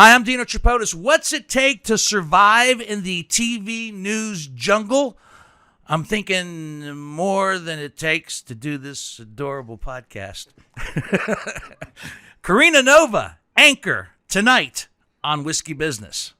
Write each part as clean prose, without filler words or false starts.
Hi, I'm Dino Tripodis. What's it take to survive in the TV news jungle? I'm thinking more than it takes to do this adorable podcast. Karina Nova, anchor, tonight on Whiskey Business.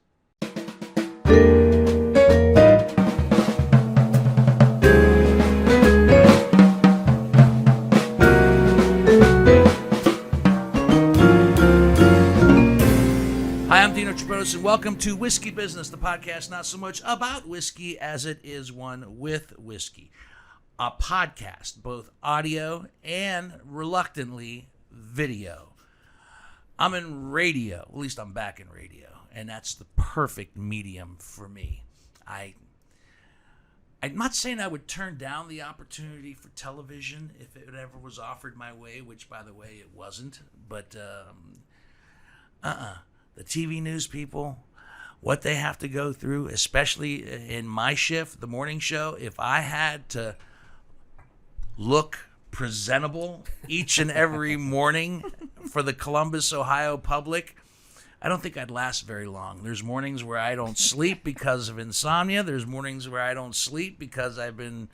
Hi, I'm Dino Tripodis, and welcome to Whiskey Business, the podcast not so much about whiskey as it is one with whiskey. A podcast, both audio and, reluctantly, video. I'm in radio, at least I'm back in radio, and that's the perfect medium for me. I'm not saying I would turn down the opportunity for television if it ever was offered my way, which, by the way, it wasn't, but the TV news people, what they have to go through, especially in my shift, the morning show, if I had to look presentable each and every morning for the Columbus, Ohio public, I don't think I'd last very long. There's mornings where I don't sleep because of insomnia. There's mornings where I don't sleep because I've been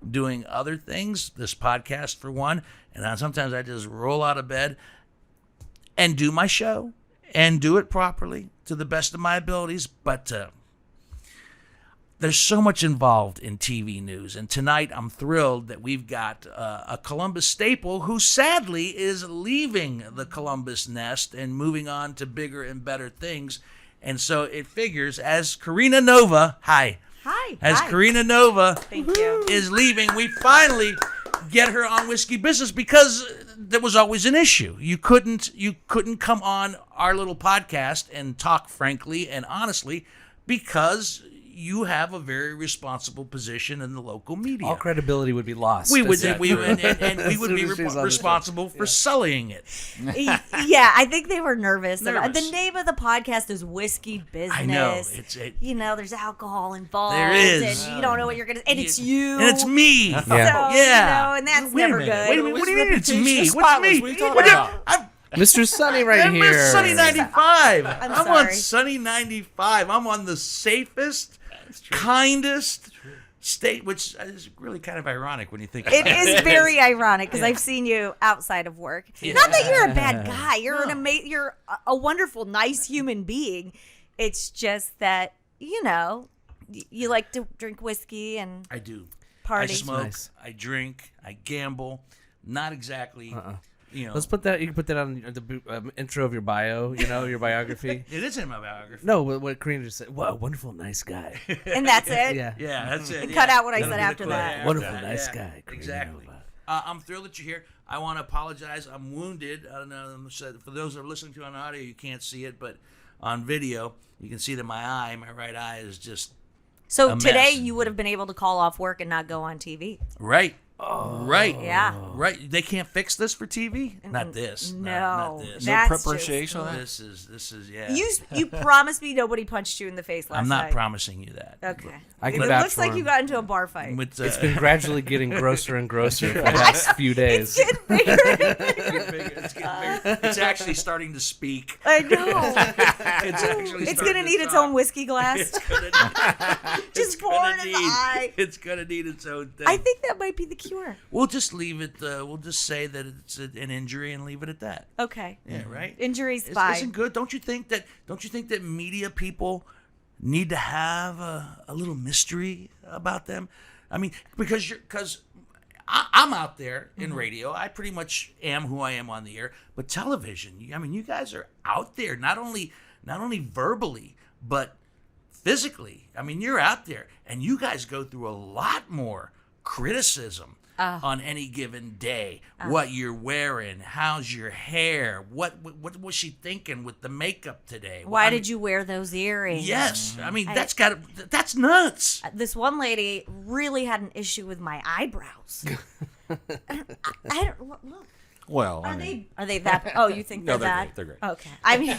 doing other things, this podcast for one, and sometimes I just roll out of bed and do my show. And do it properly to the best of my abilities. But there's so much involved in TV news. And tonight I'm thrilled that we've got a Columbus staple who sadly is leaving the Columbus nest and moving on to bigger and better things. And so it figures as Karina Nova, Karina Nova Thank you. is leaving, we finally get her on Whiskey Business because there was always an issue. You couldn't come on our little podcast and talk frankly and honestly because you have a very responsible position in the local media. All credibility would be lost. We would be responsible for sullying it. Yeah, I think they were nervous. The name of the podcast is Whiskey Business. I know. There's alcohol involved. There is. And you don't know what you're going to... And it's you. And it's me. So, and that's never good. Wait a minute. What do you mean it's me? What's me? What are you talking about? Mr. Sunny right here. I'm Sunny 95. I'm on sorry. Sunny 95. I'm on the safest, kindest state, which is really kind of ironic when you think about it. It is very ironic because I've seen you outside of work. Yeah. Not that you're a bad guy. You're you're a wonderful, nice human being. It's just that, you like to drink whiskey and I do. party. I smoke. Nice. I drink. I gamble. Not exactly. Let's put that. You can put that on the intro of your bio. Your biography. It is in my biography. No, what Karina just said. What a wonderful, nice guy. And that's it? Yeah. Yeah, that's it. Cut out what I That'll said be the after quote that. Wonderful, nice guy. Karina Exactly. Nova. I'm thrilled that you're here. I want to apologize. I'm wounded. I don't know. For those that are listening to it on audio, you can't see it, but on video, you can see that my right eye is just So a today mess. you would have been able to call off work and not go on TV. right. Right. Yeah. Right. They can't fix this for TV? Not this. No. Not this. That's preparation on that? This is yeah. You promised me nobody punched you in the face last I'm not night. promising you that. Okay. I can It vouch looks for like him. you got into a bar fight. With, It's been gradually getting grosser and grosser for the last few days. It's getting bigger. it's getting bigger. It's actually starting to speak. I know. It's actually It's starting going to to need its talk. own whiskey glass. Just pour it in the eye. It's gonna need its own thing. I think that might be the cure. We'll just leave it. We'll just say that it's an injury and leave it at that. Okay. Yeah, right. Injury's fine. Isn't good. Don't you think that media people need to have a little mystery about them? I mean, because I'm out there in radio. I pretty much am who I am on the air. But television, I mean, you guys are out there not only verbally but physically. I mean, you're out there, and you guys go through a lot more criticism on any given day. What you're wearing, how's your hair, what was she thinking with the makeup today? Why did you wear those earrings? Yes, I mean that's nuts. This one lady really had an issue with my eyebrows. I don't look. Well, Are they that? Oh, you think No, they're they're that? great. They're great. Okay. I mean,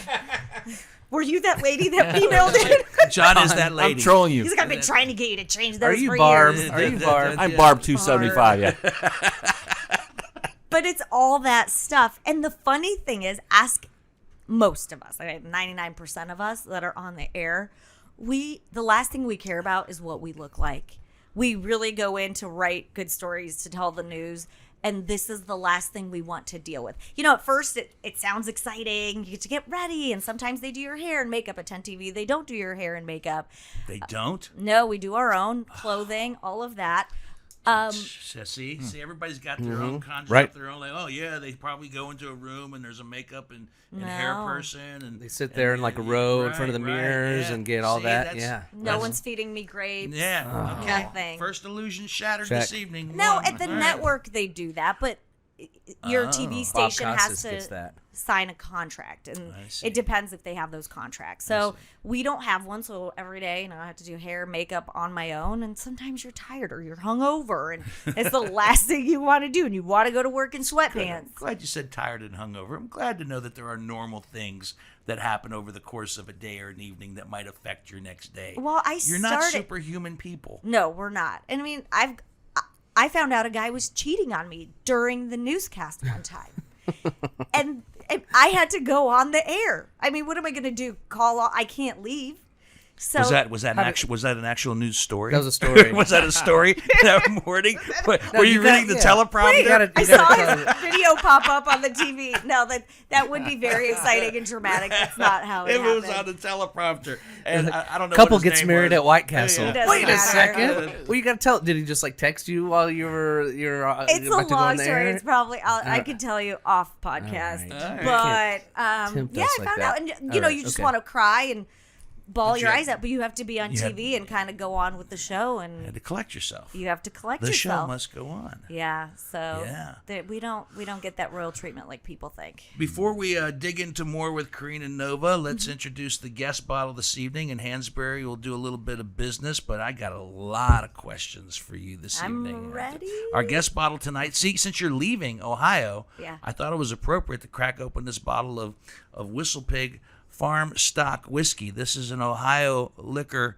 were you that lady that emailed in? John is that lady. I'm trolling you. He's like, I've been trying to get you to change those Are you for Barb? years. Are you Barb? I'm Barb 275. Yeah. But it's all that stuff. And the funny thing is, ask most of us, 99% of us that are on the air, the last thing we care about is what we look like. We really go in to write good stories, to tell the news, and this is the last thing we want to deal with. At first it sounds exciting. You get to get ready, and sometimes they do your hair and makeup at 10 TV. They don't do your hair and makeup. They don't? No, we do our own clothing, all of that. See, everybody's got their own concept, Right. their own, like, oh yeah, they probably go into a room and there's a makeup and hair person, and They sit there in like a row in front of the mirrors and get all that. that's- Yeah. No one's feeding me grapes. Yeah, okay. Nothing. First illusion shattered Check. this evening. No, One. at the All right. network they do that, but your TV Bob station Costas has gets to that. sign a contract, and I see. it depends if they have those contracts. So we don't have one, so every day, I have to do hair, makeup on my own, and sometimes you're tired or you're hungover, and it's the last thing you want to do, and you want to go to work in I'm sweatpants. glad you said tired and hungover. I'm glad to know that there are normal things that happen over the course of a day or an evening that might affect your next day. Well, You're not superhuman people. No, we're not. And I found out a guy was cheating on me during the newscast one time. and I had to go on the air. What am I going to do? Call off? I can't leave. So Was that an actual news story? That was a story. Was that a story that morning? Were you you got- reading the yeah. teleprompter? You gotta- I you saw gotta his video pop up on the TV. No, that would be very exciting and dramatic. That's not how it It happened. was on the teleprompter, and I don't know. Couple what his gets name married was. at White Castle. It doesn't Wait a matter. second. Well, you gotta tell. Did he just like text you while you're It's about a to go long on the story. air? It's probably I could tell you off podcast, All right. but tempt yeah, us I like found that. out, and All right, you just okay. want to cry and bawl your you- eyes out, but you have to be on you had- TV and kind of go on with the show, You had and to collect yourself. you have to collect The yourself. show must go on. Yeah, so Yeah. we don't get that royal treatment like people think. Before we dig into more with Karina Nova, let's Mm-hmm. introduce the guest bottle this evening. And Hansberry will do a little bit of business, but I got a lot of questions for you this I'm evening. ready. Our guest bottle tonight. See, since you're leaving Ohio, Yeah. I thought it was appropriate to crack open this bottle of Whistle Pig Farm Stock Whiskey. This is an Ohio liquor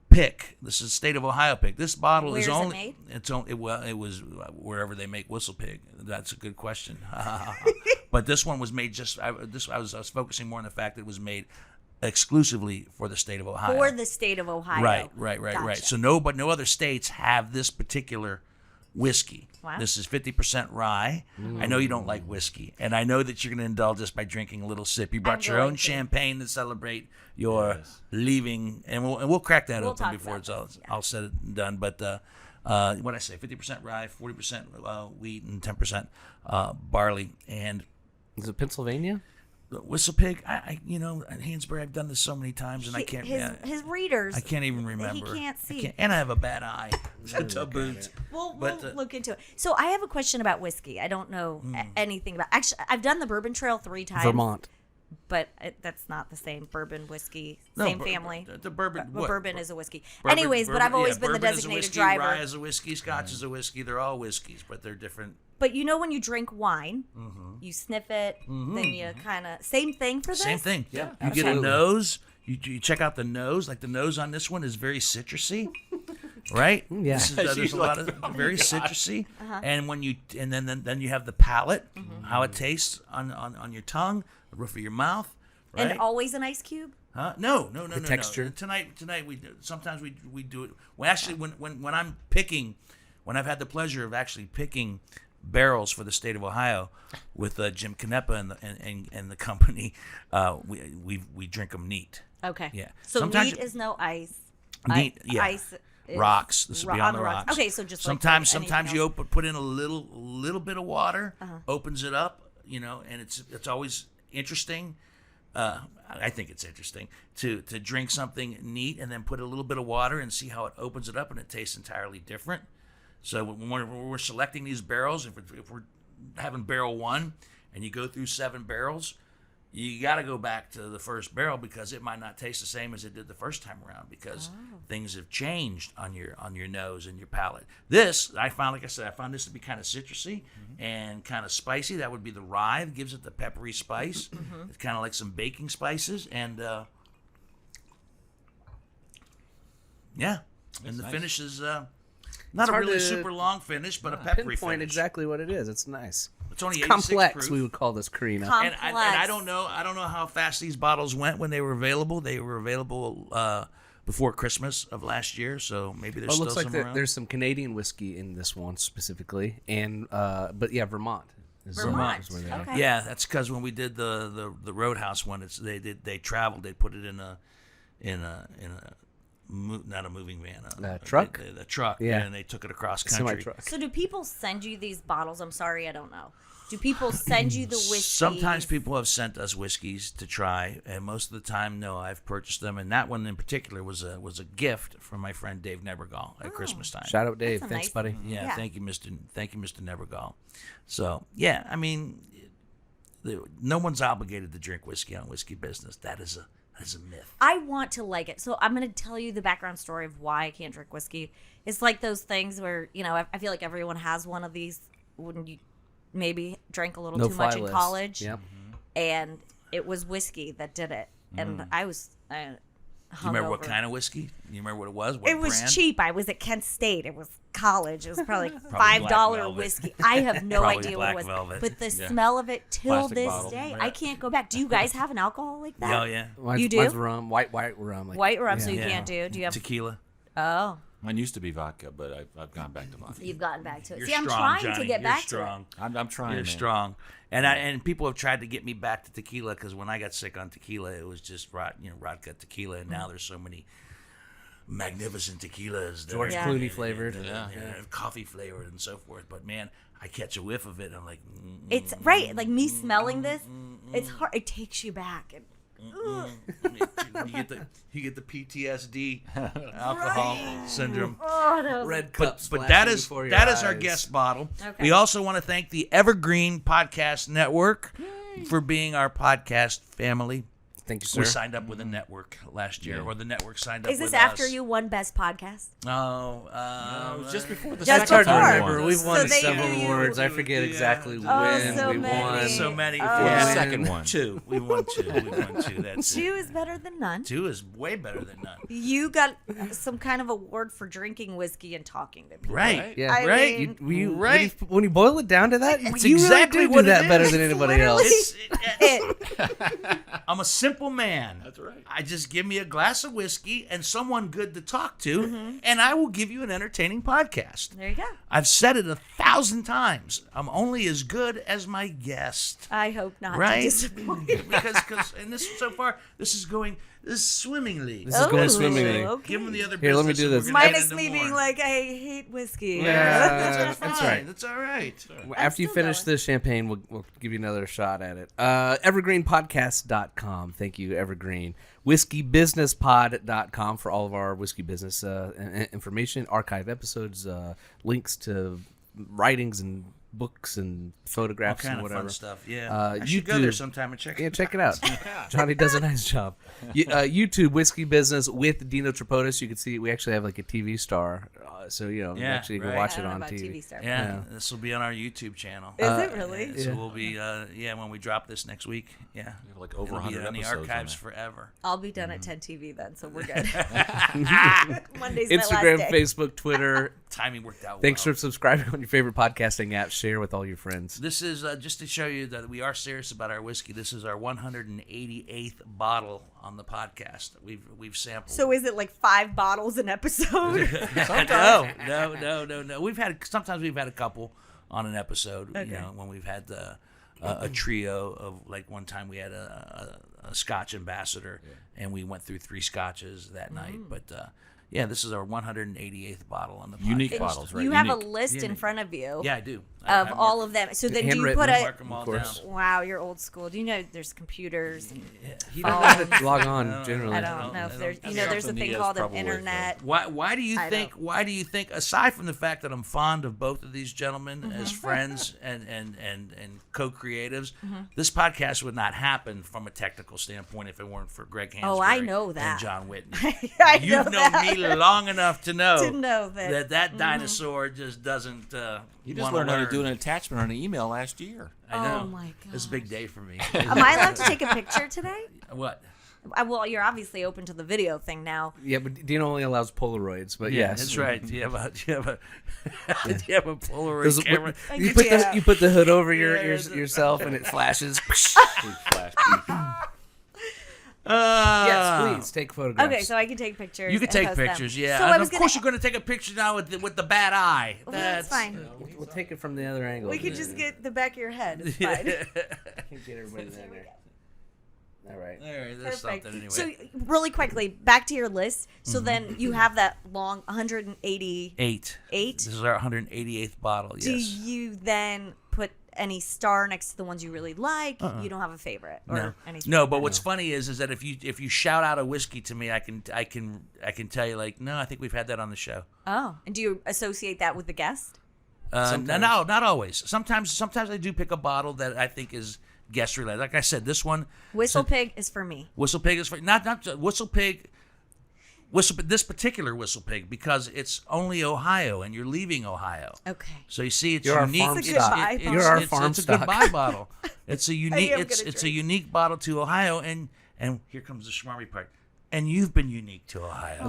pick. This is state of Ohio pick. This bottle Where's is it only made? it's only it was wherever they make Whistle Pig. That's a good question. But this one was made I was focusing more on the fact that it was made exclusively for the state of Ohio. For the state of Ohio. Right. Gotcha. So no other states have this particular whiskey. Wow. This is 50% rye. I know you don't like whiskey, and I know that you're going to indulge us by drinking a little sip. You brought I'm your going own to. champagne to celebrate your leaving, and we'll crack that We'll open talk before about it's all, this, yeah. all said and done. But what I say, 50% rye, 40% wheat, and 10% barley. And Is it Pennsylvania? the Whistle Pig, at Hansberry, I've done this so many times, and I can't. His readers. I can't even remember. He can't see. And I have a bad eye. To boot. We'll But, look into it. So I have a question about whiskey. I don't know anything about. Actually, I've done the Bourbon Trail 3 times. Vermont. But that's not the same. Bourbon whiskey, No, same family. The bourbon. But bourbon is a whiskey. Bourbon- Anyways, but bourbon- I've always yeah, been the bourbon is a designated whiskey, driver. Rye is a whiskey. Scotch is a whiskey. They're all whiskeys, but they're different. But when you drink wine, you sniff it, then you kind of same thing for this. Same thing. Yeah, You get a absolutely. nose. You check out the nose. Like the nose on this one is very citrusy, right? Yeah. There's a lot of very citrusy, Uh-huh. and then you have the palate, how it tastes on your tongue, the roof of your mouth, right? And always an ice cube. Huh? No. texture? Tonight sometimes we do it. Well, actually, when I'm picking, when I've had the pleasure of actually picking barrels for the state of Ohio with Jim Canepa and the company, we drink them neat. Okay. Yeah. So Sometimes neat is no ice. Neat, yeah. Ice is Rocks. This would be on the rocks. Okay, so just sometimes like anything you else. put in a little bit of water, opens it up, and it's always interesting. I think it's interesting to drink something neat and then put a little bit of water and see how it opens it up, and it tastes entirely different. So when we're selecting these barrels, if we're having barrel 1 and you go through 7 barrels, you got to go back to the first barrel because it might not taste the same as it did the first time around because things have changed on your nose and your palate. This I found this to be kind of citrusy and kind of spicy. That would be the rye. It gives it the peppery spice. It's kind of like some baking spices and yeah. And the finish is not a hard really to super long finish, but a peppery Pinpoint finish. exactly what it is. It's nice. It's only 86 Complex, proof. we would call this, Karina. And I don't know how fast these bottles went when they were available. They were available before Christmas of last year, so maybe there's It still looks like some around. there's some Canadian whiskey in this one specifically, and but yeah, Vermont. Vermont. Is where they are. Okay. Yeah, that's because when we did the Roadhouse one, they traveled. They put it in a not a moving van, truck? A truck. Yeah. And they took it across country. Semi-truck. So do people send you these bottles? I'm sorry, I don't know. Do people send you the whiskey? Sometimes people have sent us whiskeys to try, and most of the time, no, I've purchased them. And that one in particular was a gift from my friend Dave Nebergall at Christmas time. Shout out Dave. That's a Thanks, nice- buddy. Yeah, thank you, Mr. Nebergall. So yeah, I mean, no one's obligated to drink whiskey on Whiskey Business. That is a myth. I want to like it. So I'm going to tell you the background story of why I can't drink whiskey. It's like those things where, I feel like everyone has one of these when you maybe drank a little too much in list. college. Yep. And it was whiskey that did it. And I was You remember what kind of whiskey? You remember what it was? What It was brand? cheap. I was at Kent State. It was college. It was probably like Black $5 Velvet. whiskey. I have no Probably idea what it Black was. Velvet. But the Yeah. smell of it till Plastic this bottle. day, Yeah. I can't go back. Do you guys have an alcohol like that? Oh yeah, Mine's, You do? Mine's rum, white rum. Like, White rum, so you Yeah. can't do. Do you have? tequila. Oh, Mine used to be vodka, but I've gone back to vodka. you've gotten back to it. You're See, I'm strong, trying Johnny. to get You're back strong. I'm trying. You're man. strong, and people have tried to get me back to tequila because when I got sick on tequila, it was just Vodka tequila, and now there's so many magnificent tequilas. That George Yeah. Clooney flavored. coffee flavored, and so forth. But man, I catch a whiff of it, and I'm like, to it. It's right. Like me smelling this, it's hard. It takes you back. And, ugh. you get the PTSD alcohol syndrome. Oh, that was Red But cup that splashing is before your our eyes. guest bottle. Okay. We also want to thank the Evergreen Podcast Network for being our podcast family. Thank you, We sir. signed up with a network last year, Yeah. or the network signed up Is this with after us. you won Best Podcast? Oh, It was just before the Just It's hard to before. remember. We've won So they several knew you- awards. I forget exactly Oh, when so we many. won. so many. Oh. Yeah. The second one. Two. We won two. That's Two it. is better than none. Two is way better than none. You got some kind of award for drinking whiskey and talking to people. Right. Yeah, I right. mean- Right. When you boil it down to that, It's you exactly really do what that it better is. than It's anybody literally- else. I'm a simple man. That's right. I just give me a glass of whiskey and someone good to talk to, Mm-hmm. and I will give you an entertaining podcast. There you go. I've said it 1,000 times. I'm only as good as my guest. I hope not to Right? disappoint. because and this so far this is going swimmingly. This is going Oh, swimmingly. okay. Give them the other Here, let me business do and this. we're gonna get Minus into me more. being like, I hate whiskey. Yeah, that's right. That's all right. After you still finish going. the champagne, we'll give you another shot at it. Evergreenpodcast.com. Thank you, Evergreen. WhiskeyBusinessPod.com for all of our whiskey business information, archive episodes, links to writings and books and All photographs kind and of whatever. fun stuff. Yeah, I should go YouTube. there sometime and check Yeah, it. check it out. Johnny does a nice job. YouTube Whiskey Business with Dino Tripodis. You can see we actually have like a TV star, so you Yeah, actually you right. can watch I it don't know on about TV. TV star. Yeah, Yeah. this will be on our YouTube channel. Is it really? So we'll be when we drop this next week. Yeah, We have like over it'll be 100 on the episodes on archives there. forever. I'll be done at 10 TV then, so we're good. Monday's Instagram, my last day. Facebook, Twitter. Timing worked out. Thanks well. for subscribing on your favorite podcasting app. Share with all your friends. This is just to show you that we are serious about our whiskey. This is our 188th bottle on the podcast. We've sampled. So is it like 5 bottles an episode? No. Sometimes we've had a couple on an episode. Okay. You know, when we've had a trio of, like, one time we had a Scotch ambassador, and we went through 3 scotches that night. But yeah, this is our 188th bottle on the podcast. Unique bottles, right? You have a Unique. list in Unique. front of you Yeah, I do. of all of them. So then do you Handwritten. put Mark a... them all Of course. down. Wow, you're old school. Do you know there's computers? And You don't know how to log on generally. I don't know if there's... You know, there's a Social thing media is called an probably internet. Why do you I think? don't. Why do you think? Aside from the fact that I'm fond of both of these gentlemen Mm-hmm. as friends and co-creatives, this podcast would not happen from a technical standpoint if it weren't for Greg Hansberry. Oh, I know that. And John Whitney. I You've know known that. me long enough to know, To know that. that dinosaur just doesn't. You just wanna learned how to learn. do an attachment on an email last year. I know. Oh, my It's a big day for me. Am I allowed to take a picture today? What? Well, you're obviously open to the video thing now. Yeah, but Dean only allows Polaroids. But Yeah, yes, that's right. Do you have a Polaroid camera? You put the hood over Yeah, yourself and it flashes. Flash beat. Yes, please take photographs. Okay, so I can take pictures. You can and take post them. pictures, yeah. So And I was of course, you're going to take a picture now with the bad eye. Well, that's fine. We'll take it from the other angle. We could just get the back of your head. It's fine. Get everybody in there. All right. All right, there's Perfect. something anyway. So really quickly, back to your list. So then you have that long 180. Eight. This is our 188th bottle. Yes. Do you then put any star next to the ones you really like? You don't have a favorite or No, anything? no. But what's funny is that if you shout out a whiskey to me, I can tell you like, no, I think we've had that on the show. Oh, and do you associate that with the guest? No, not always. Sometimes I do pick a bottle that I think is guest related. Like I said, this one, Whistle Pig is for me. Whistle Pig is for not Whistle Pig. This particular Whistle Pig because it's only Ohio and you're leaving Ohio. Okay. So you see, it's You're our unique. farm It's a stock. goodbye bottle. You're our it's farm a stock. goodbye bottle. It's a unique. am It's gonna a drink. unique bottle to Ohio, and here comes the schmarmy part. And you've been unique to Ohio.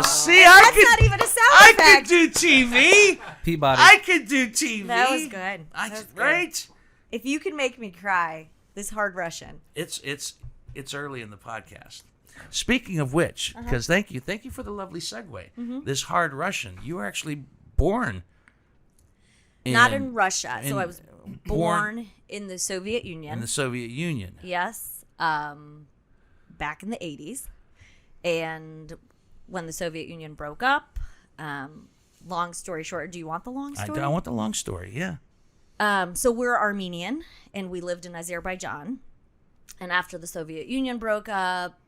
See, That's not even a sound I effect. could do TV. Peabody. I could do TV. That was good. I That was could, good. right? If you can make me cry, this hard Russian. It's early in the podcast. Speaking of which, because thank you for the lovely segue. This hard Russian, you were actually born. Not in Russia. So in- I was born born in the Soviet Union. in the Soviet Union. Yes. Back in the 80s. And when the Soviet Union broke up, long story short, do you want the long story? I want the long story. Yeah. So we're Armenian, and we lived in Azerbaijan. And after the Soviet Union broke up,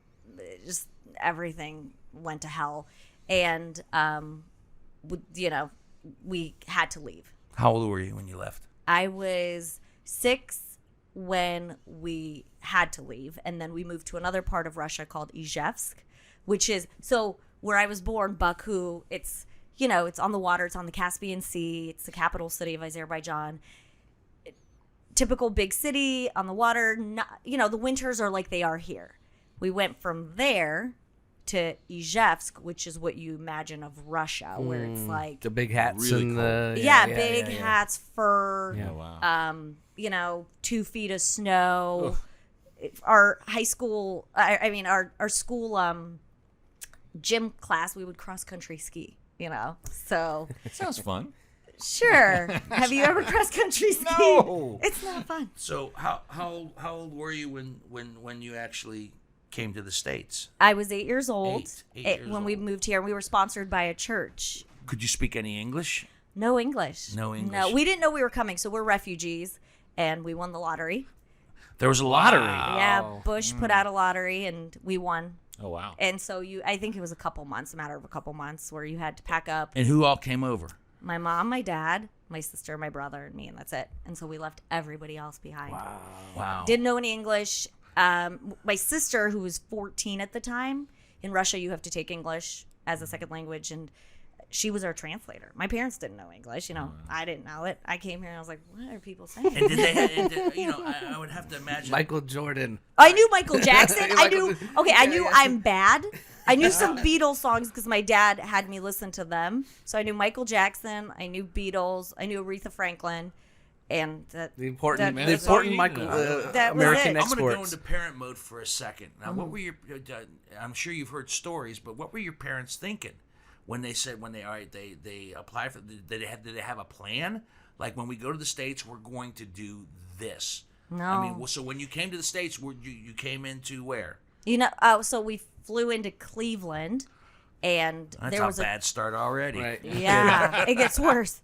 just everything went to hell. And, we had to leave. How old were you when you left? I was 6 when we had to leave, and then we moved to another part of Russia called Izhevsk, which is so where I was born, Baku. It's it's on the water. It's on the Caspian Sea. It's the capital city of Azerbaijan. Typical big city on the water. The winters are like they are here. We went from there to Izhevsk, which is what you imagine of Russia, where it's like the big hats Really and cold. the big hats, fur. Yeah. Oh, wow. 2 feet of snow. Our high school, our school gym class, we would cross country ski. So Sounds fun. sure. Have you ever cross country ski? No. It's not fun. So how old were you when you actually came to the States? I was 8 years old Eight years when we old. moved here. We were sponsored by a church. Could you speak any English? No English. No English. No, we didn't know we were coming, so we're refugees, and we won the lottery. There was a lottery. Yeah, Bush put out a lottery, and we won. Oh, wow. And so I think it was a matter of a couple months where you had to pack up. And who all came over? My mom, my dad, my sister, my brother, and me, and that's it. And so we left everybody else behind. Wow. Didn't know any English. My sister, who was 14 at the time, in Russia you have to take English as a second language, and she was our translator. My parents didn't know English. I didn't know it. I came here and I was like, what are people saying? And did they? I would have to imagine. Michael Jordan. I knew Michael Jackson. I Michael- knew. Okay, I knew I'm bad. I knew some Beatles songs because my dad had me listen to them. So I knew Michael Jackson. I knew Beatles. I knew Aretha Franklin, and The important, That- the that's important all you Michael need to know. That was American it. I'm going to go exports. into parent mode for a second. Now, what were your? I'm sure you've heard stories, but what were your parents thinking when they said they apply for? Did they have a plan? Like when we go to the States, we're going to do this. No. I mean, so when you came to the States, you came into where? So we flew into Cleveland, and That's there a was a bad start already. Right. yeah, it gets worse.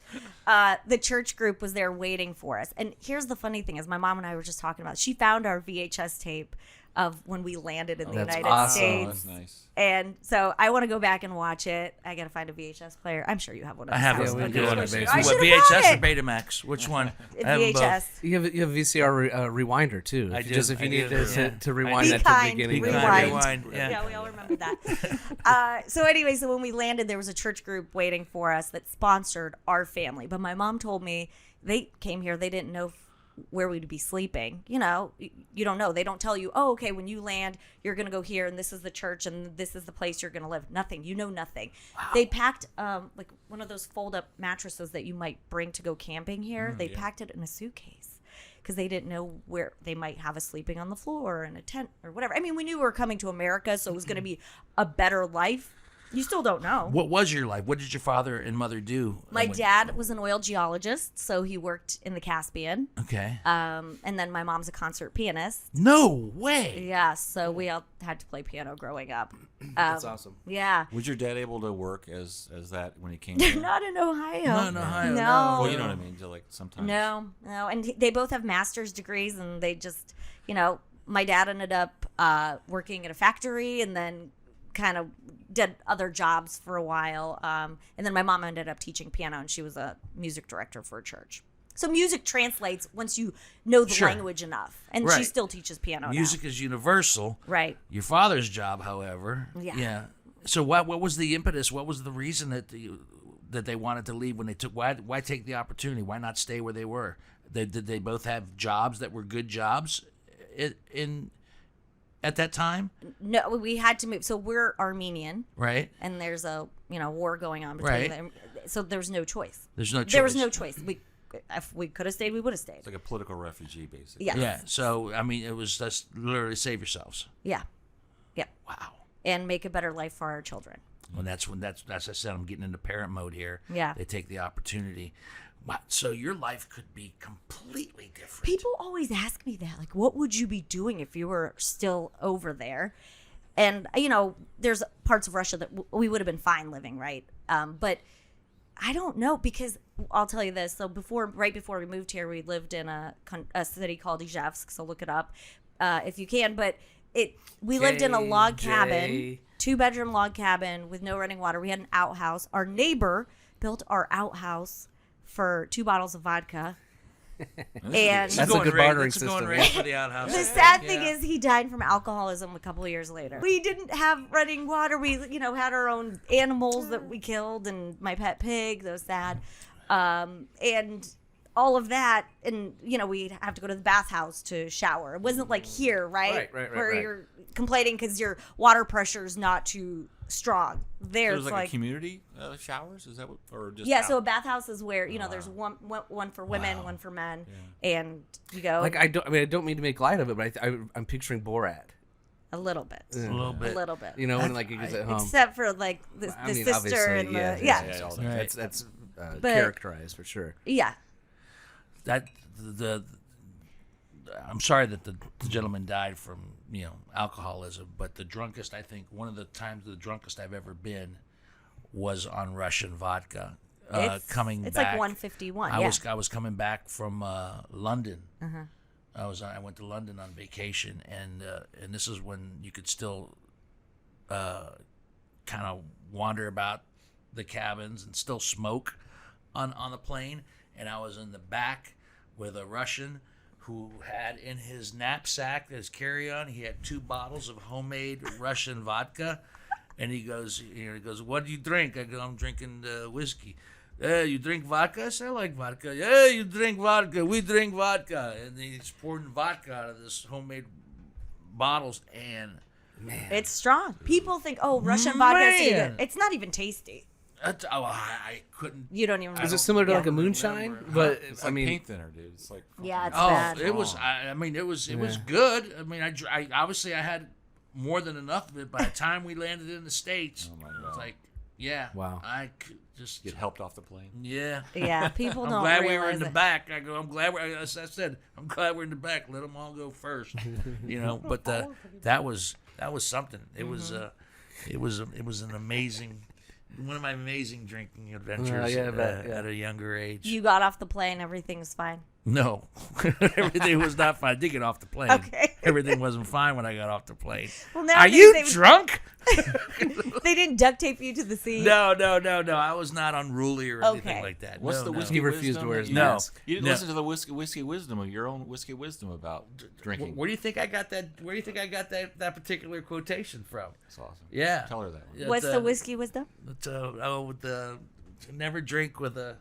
The church group was there waiting for us. And here's the funny thing is my mom and I were just talking about it. She found our VHS tape of when we landed in the That's United awesome. Oh, States. that's nice. And so I want to go back and watch it. I got to find a VHS player. I'm sure you have one of I those. have Yeah, a we do on the basement. I What, should've VHS bought or it. Betamax? Which one? I have them both. VHS. You have VCR rewinder too. I If you do. if you I need do, to, yeah. to rewind Be that kind, to the beginning. Be of kind, the- rewind. Yeah. Yeah, we all remember that. So anyway, so when we landed, there was a church group waiting for us that sponsored our family. But my mom told me they came here. They didn't know where we'd be sleeping. You know, you don't know. They don't tell you, oh, okay, when you land, you're going to go here, and this is the church, and this is the place you're going to live. Nothing. You know nothing. Wow. They packed like one of those fold-up mattresses that you might bring to go camping here. They packed it in a suitcase because they didn't know where they might have us sleeping on the floor or in a tent or whatever. I mean, we knew we were coming to America, so it was going to be a better life. You still don't know. What was your life? What did your father and mother do? My dad was an oil geologist, so he worked in the Caspian. Okay. And then my mom's a concert pianist. No way. Yeah, so we all had to play piano growing up. That's awesome. Yeah. Was your dad able to work as that when he came here? Not in Ohio. Not in Ohio, no. Well, you know what I mean. Like sometimes. No. And they both have master's degrees, and they just, you know, my dad ended up working at a factory and then kind of did other jobs for a while. And then my mom ended up teaching piano, and she was a music director for a church. So music translates once you know the language enough. And she still teaches piano Music now. is universal. Right. Your father's job, however. Yeah. So what was the impetus? What was the reason that they wanted to leave when they took? Why take the opportunity? Why not stay where they were? Did they both have jobs that were good jobs at that time? No, we had to move. So we're Armenian. Right. And there's a, war going on between them. So there's no choice. There was no choice. If we could have stayed, we would have stayed. It's like a political refugee, basically. Yes. Yeah. So I mean, it was just literally save yourselves. Yeah. Yeah. Wow. And make a better life for our children. Well, that's I said, I'm getting into parent mode here. Yeah. They take the opportunity. Wow. So your life could be completely different. People always ask me that, like, what would you be doing if you were still over there? And, there's parts of Russia that we would have been fine living, right? But I don't know, because I'll tell you this. So right before we moved here, we lived in a city called Ijevsk. So look it up if you can. But we lived in a log cabin, 2-bedroom log cabin with no running water. We had an outhouse. Our neighbor built our outhouse for 2 bottles of vodka. And That's a good bartering system. Going rate for the outhouse. the sad thing is he died from alcoholism a couple of years later. We didn't have running water. We, had our own animals that we killed, and my pet pig. That was sad. And all of that, and we'd have to go to the bathhouse to shower. It wasn't like here, right? Right. Where you're complaining because your water pressure is not too strong. There, So it's there's like a community showers. Is that what, or just yeah? out? So a bathhouse is where there's one for women, one for men, and you go Like I don't mean to make light of it, but I'm picturing Borat. A little bit. A little bit. A little bit. When like he gets at home. Except for like the sister obviously, and the Right. That's But- characterized for sure. yeah. That I'm sorry that the gentleman died from alcoholism, but the drunkest, I think one of the times the drunkest I've ever been was on Russian vodka. It's back, like 151. I was coming back from London. I went to London on vacation, and this is when you could still kind of wander about the cabins and still smoke on the plane. And I was in the back with a Russian who had in his knapsack, his carry-on, he had 2 bottles of homemade Russian vodka. And he goes, what do you drink? I go, I'm drinking whiskey. You drink vodka? I said, I like vodka. Yeah, you drink vodka. We drink vodka. And he's pouring vodka out of this homemade bottles. And man, It's strong. People think, Russian vodka is so good. It's not even tasty. I couldn't. You don't even. Is it similar to like a moonshine? remember. But It's like paint thinner, dude. It's like Yeah, it's Oh, bad. it was. I mean, it was good. I mean, I obviously I had more than enough of it by the time we landed in the States. Oh my It was God. like, yeah, Wow. I could just get helped off the plane. yeah. Yeah, people I'm don't glad realize we were in the it. back. I go. I'm glad. As I said, I'm glad we're in the back. Let them all go first. But that was something. It was it was an amazing. One of my amazing drinking adventures at a younger age. You got off the plane, everything's fine. No, everything was not fine. I did get off the plane. Okay. Everything wasn't fine when I got off the plane. Well, now Are they- you they- drunk? They didn't duct tape you to the seat. No. I was not unruly or anything Okay. like that. What's No, the no. whiskey He refused wisdom to wear his that you- mask. You didn't No. listen to the whiskey wisdom of your own whiskey wisdom about drinking. Where do you think I got that? Where do you think I got that particular quotation from? That's awesome. Yeah. Tell her that one. What's the whiskey wisdom? With the never drink with a.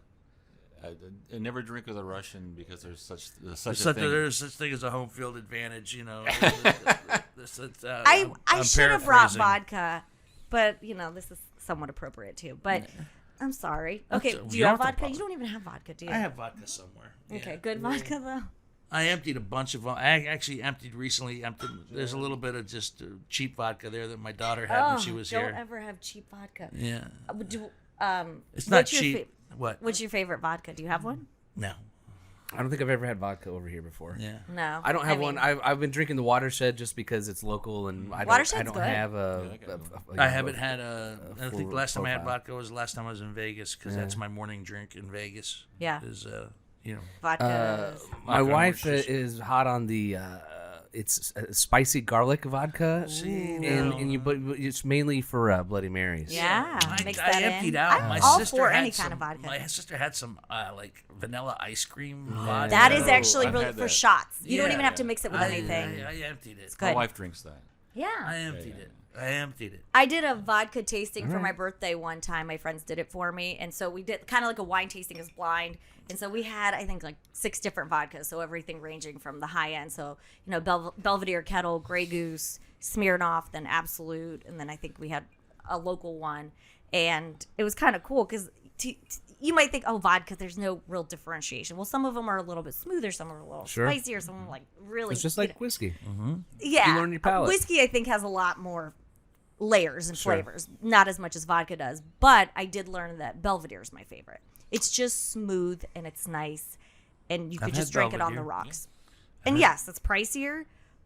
I never drink with a Russian because there's such a thing. There's such thing as a home field advantage, I should have brought paraphrasing. vodka, but this is somewhat appropriate too. But I'm sorry. Okay, You do you don't have have to vodka? You don't even have vodka, do you? I have vodka somewhere. Okay, Yeah. good vodka though. I emptied a bunch of. I actually emptied recently. There's a little bit of just cheap vodka there that my daughter had when she was don't here. ever have cheap vodka. Yeah, it's what's not your cheap. What? What's your favorite vodka? Do you have one? No. I don't think I've ever had vodka over here before. Yeah. No, I don't have mean, one. I've been drinking the Watershed just because it's local, and I Watershed's don't good. have I haven't had I think the last time I had profile. vodka was the last time I was in Vegas because that's my morning drink in Vegas. Yeah. Is vodka. My Vodka wife oranges. is hot on the it's spicy garlic vodka, but it's mainly for Bloody Marys. yeah, mix that I emptied in. out. I'm My all sister for had any some, kind of vodka. My sister had some like vanilla ice cream vodka. That is actually I've really had for that. shots. You don't Yeah. even have to mix it with anything. I emptied it. My Good. wife drinks that. Yeah. I emptied it. I emptied it. I did a vodka tasting for my birthday one time. My friends did it for me. And so we did kind of like a wine tasting is blind. And so we had, I think, like 6 different vodkas. So everything ranging from the high end. So, Belvedere Kettle, Grey Goose, Smirnoff, then Absolute. And then I think we had a local one. And it was kind of cool because you might think, oh, vodka, there's no real differentiation. Well, some of them are a little bit smoother. Some are a little Sure. spicier. Some are like really. It's just like whiskey. Yeah. You learn your palate. Whiskey, I think, has a lot more layers and Sure. flavors. Not as much as vodka does. But I did learn that Belvedere is my favorite. It's just smooth and it's nice. And you could I've just had drink it on the Belvedere. rocks. And yes, it's pricier,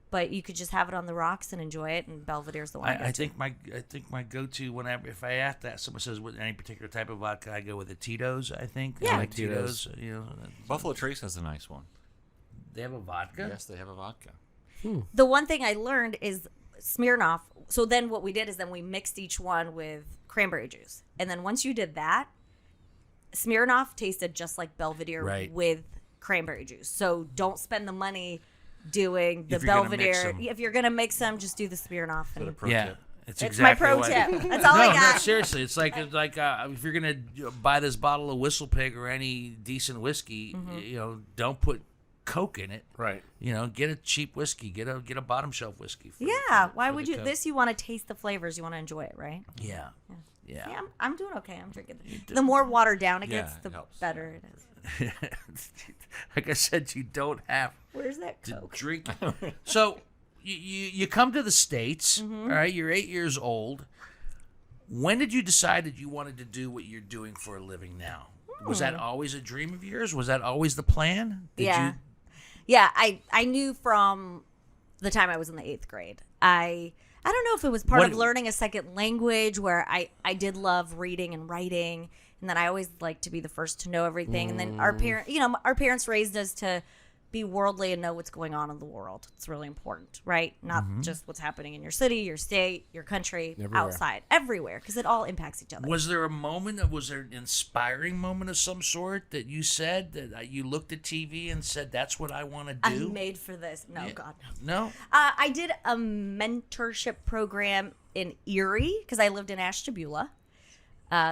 but you could just have it on the rocks and enjoy it. And Belvedere's the one. I think my go-to whenever if I ask that someone says with any particular type of vodka, I go with the Tito's. I think. Yeah. I like Tito's. Tito's. Buffalo Trace has a nice one. They have a vodka. Yes, they have a vodka. the one thing I learned is Smirnoff. So then what we did is then we mixed each one with cranberry juice. And then once you did that, Smirnoff tasted just like Belvedere Right. with cranberry juice. So don't spend the money doing the If you're gonna mix Belvedere. them. If you're going to mix them, just do the Smirnoff. But a And pro Yeah. tip. It's it's exactly my pro what- tip. That's all I No, got. seriously, it's like if you're gonna buy this bottle of Whistle Pig or any decent whiskey, don't put Coke in it. Right. Get a cheap whiskey. Get a bottom shelf whiskey. Yeah. Why for would the you? Coke. This you want to taste the flavors. You want to enjoy it, right? Yeah. Yeah, I'm doing okay. I'm drinking. The more watered down it Yeah, gets, it the helps. better it is. Like I said, you don't have Where's that to Coke? drink. So you come to the States, Mm-hmm. all right? You're 8 years old. When did you decide that you wanted to do what you're doing for a living now? Was that always a dream of yours? Was that always the plan? Did Yeah. you? Yeah, I knew from the time I was in the 8th grade. I don't know if it was part What- of learning a second language where I did love reading and writing, and then I always liked to be the first to know everything. And then our parents raised us to be worldly and know what's going on in the world. It's really important, right? Not just what's happening in your city, your state, your country, Everywhere. outside, everywhere, because it all impacts each other. Was there an inspiring moment of some sort that you said that you looked at TV and said, that's what I want to do? I'm made for this. No, God, no. No? I did a mentorship program in Erie because I lived in Ashtabula.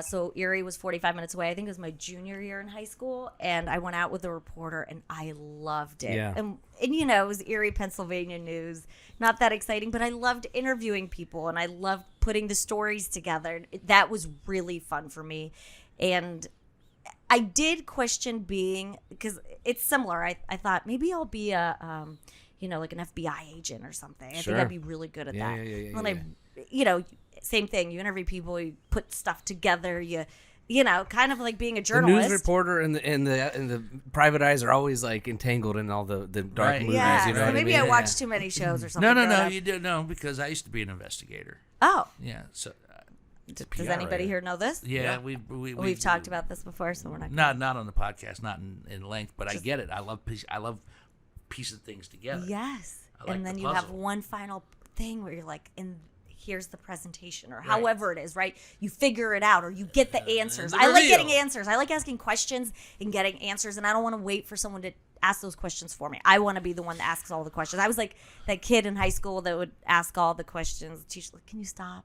So Erie was 45 minutes away. I think it was my junior year in high school. And I went out with a reporter and I loved it. Yeah. And it was Erie, Pennsylvania news. Not that exciting, but I loved interviewing people and I loved putting the stories together. That was really fun for me. And I did question being, because it's similar. I thought maybe I'll be a, like an FBI agent or something. I Sure. think I'd be really good at Yeah, that. yeah, And I, same thing. You interview people, you put stuff together, you kind of like being a The journalist. news reporter and the private eyes are always like entangled in all the dark Right. movies. Yeah, You know so what maybe I I mean? watched too many shows or something. No, growing up. you didn't know because I used to be an investigator. Oh, Yeah, so does PR anybody writer. here know this? yeah, We've talked about this before, so we're not. not on the podcast, not in length, but I get it. I love piecing things together. Yes, I like and then the you have puzzle. one final thing where you're like, and here's the presentation, or however it is, right? You figure it out, or you get the answers. the I like reveal. getting answers. I like asking questions and getting answers, and I don't want to wait for someone to ask those questions for me. I want to be the one that asks all the questions. I was like that kid in high school that would ask all the questions. The teacher's like, "Can you stop?"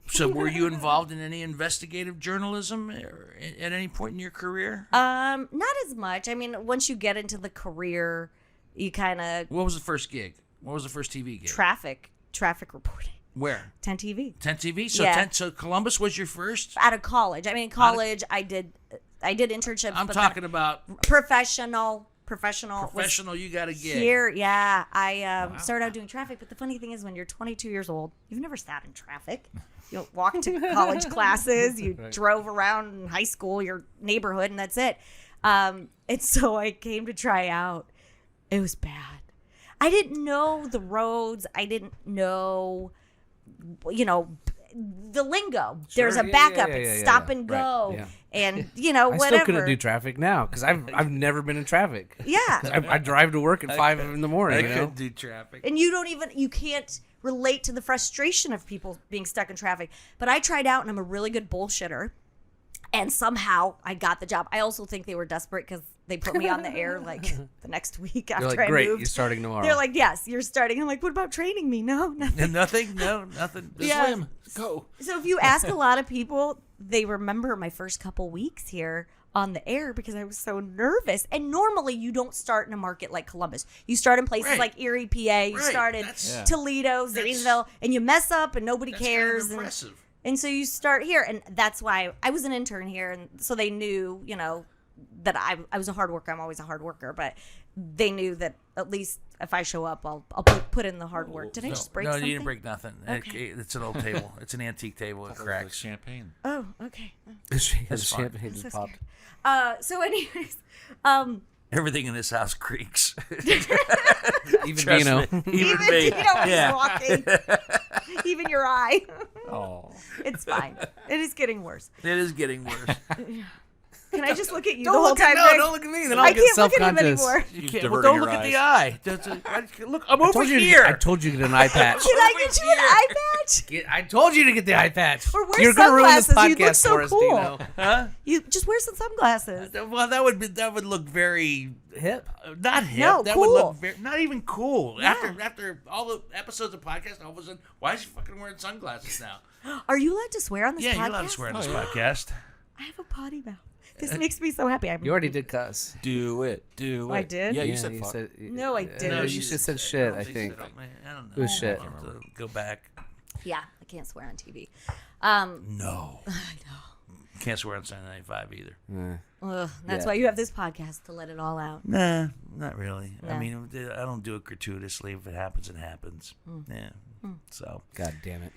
So were you involved in any investigative journalism at any point in your career? Not as much. I mean, once you get into the career, you kind of What was the first gig? What was the first TV gig? traffic reporting. Where? 10 TV. 10 TV? So Yeah. so Columbus was your first? Out of college. I mean, in college, I did internships. I'm but talking then about professional. professional, you got a gig. Here, yeah. I started out doing traffic, but the funny thing is when you're 22 years old, you've never sat in traffic. You walked to college classes, you drove around in high school, your neighborhood, and that's it. And so I came to try out. It was bad. I didn't know the roads. I didn't know, the lingo. There's a backup. It's stop and go. Right, yeah. And, I whatever. still couldn't do traffic now because I've never been in traffic. Yeah. I drive to work at 5 in the morning. I You know? couldn't do traffic. And you can't relate to the frustration of people being stuck in traffic. But I tried out, and I'm a really good bullshitter. And somehow I got the job. I also think they were desperate because they put me on the air like the next week after They're like, I great, moved. you're starting tomorrow. They're like, yes, you're starting. I'm like, what about training me? No, nothing. Nothing? No, nothing. Just Yeah. swim. Go. So if you ask a lot of people, they remember my first couple weeks here on the air because I was so nervous. And normally you don't start in a market like Columbus. You start in places Right. like Erie, PA. You Right. start in That's- Toledo, Zanesville, and you mess up and nobody That's cares. kind of impressive. And so you start here, and that's why I was an intern here, and so they knew, that I was a hard worker. I'm always a hard worker, but they knew that at least if I show up, I'll put in the hard work. Did I just break No, something? you didn't break nothing. Okay. It's an old table. It's an antique table. It Like cracks. champagne. Oh, okay. His That's fine. champagne I'm just so popped. scared. So anyways, Everything in this house creaks. Even Trust Dino. me. Even even me. when Yeah. he's walking, even your eye, Oh. it's fine. It is getting worse. It is getting worse. Can I just look at you Don't the whole look at- time? no, Greg? don't look at me, then I I'll get can't look at him self-conscious. anymore. You Keep can't. Well, diverting don't your look at the eyes. eye. Look, I'm over I here. told you to get an eye patch. Can I Over get you an here. eye patch? I told you to get the eye patch. Or wear You're gonna ruin this sunglasses. You look podcast so for us, cool. Dino. Huh? You just wear some sunglasses. Well, that would look very Hip. not hip. No, that would cool. look very, not even cool. Yeah. After all the episodes of podcast, all of a sudden, why is she fucking wearing sunglasses now? Are you allowed to swear on this Yeah, podcast? you're allowed to swear on this podcast. I have a potty mouth. This makes me so happy. You already did cuss. Do it. Do I it. did? Yeah, you said fuck. No, I didn't. No, she you just said shit, I she think. said- I don't know. It was shit. I'll have to go back. Yeah, I can't swear on TV. No. I know. Can't swear on Saturday Night 5 either. That's Yeah. why you have this podcast to let it all out. Nah, not really. I No. mean, I don't do it gratuitously. If it happens, it happens. Yeah. So God damn it.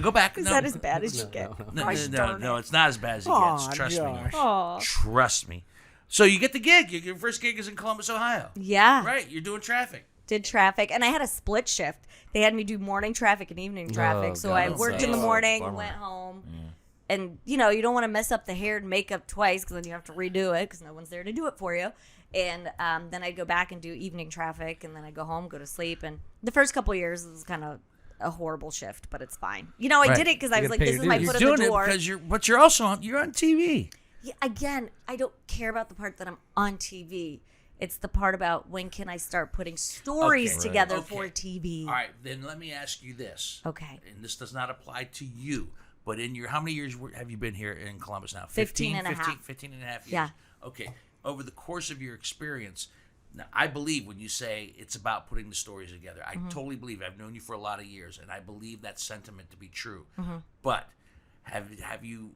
go back. Is No. that as bad as you get? No, Gosh no, darn no, it. it's not as bad as it Aw, gets. Trust me. Josh. Aw. Trust me. So you get the gig. Your first gig is in Columbus, Ohio. Yeah. Right. You're doing traffic. Did traffic, and I had a split shift. They had me do morning traffic and evening traffic. So God, I that worked in the sucks. morning, Bummer. went home, and you don't want to mess up the hair and makeup twice because then you have to redo it because no one's there to do it for you. And then I'd go back and do evening traffic, and then I'd go home, go to sleep. And the first couple of years was kind of a horrible shift, but it's fine. I Right. did it because I was gotta like, pay this your is my dues. foot You're in doing the door. it because you're also on TV. Yeah, again, I don't care about the part that I'm on TV. It's the part about when can I start putting stories Okay. together Okay. for TV. All right, then let me ask you this. Okay. And this does not apply to you, but in your, how many years have you been here in Columbus now? 15 and a half. 15 and a half years. Yeah. Okay. Over the course of your experience, now I believe when you say it's about putting the stories together, I totally believe it. I've known you for a lot of years, and I believe that sentiment to be true. But have you,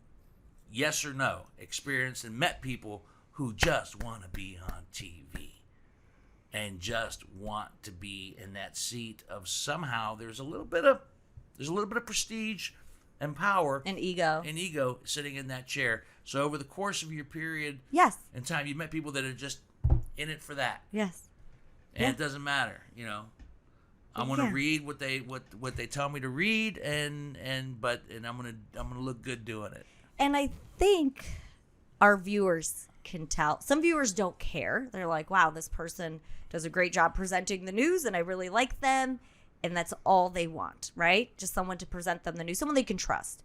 yes or no, experienced and met people who just want to be on TV and just want to be in that seat of somehow there's a little bit of prestige and power And ego. and ego sitting in that chair. So over the course of your period Yes. in time, you met people that are just in it for that, Yes. and it doesn't matter. I'm gonna Yeah. read what they tell me to read, and I'm gonna look good doing it. And I think our viewers can tell. Some viewers don't care. They're like, wow, this person does a great job presenting the news and I really like them. And that's all they want, right? Just someone to present them the news, someone they can trust.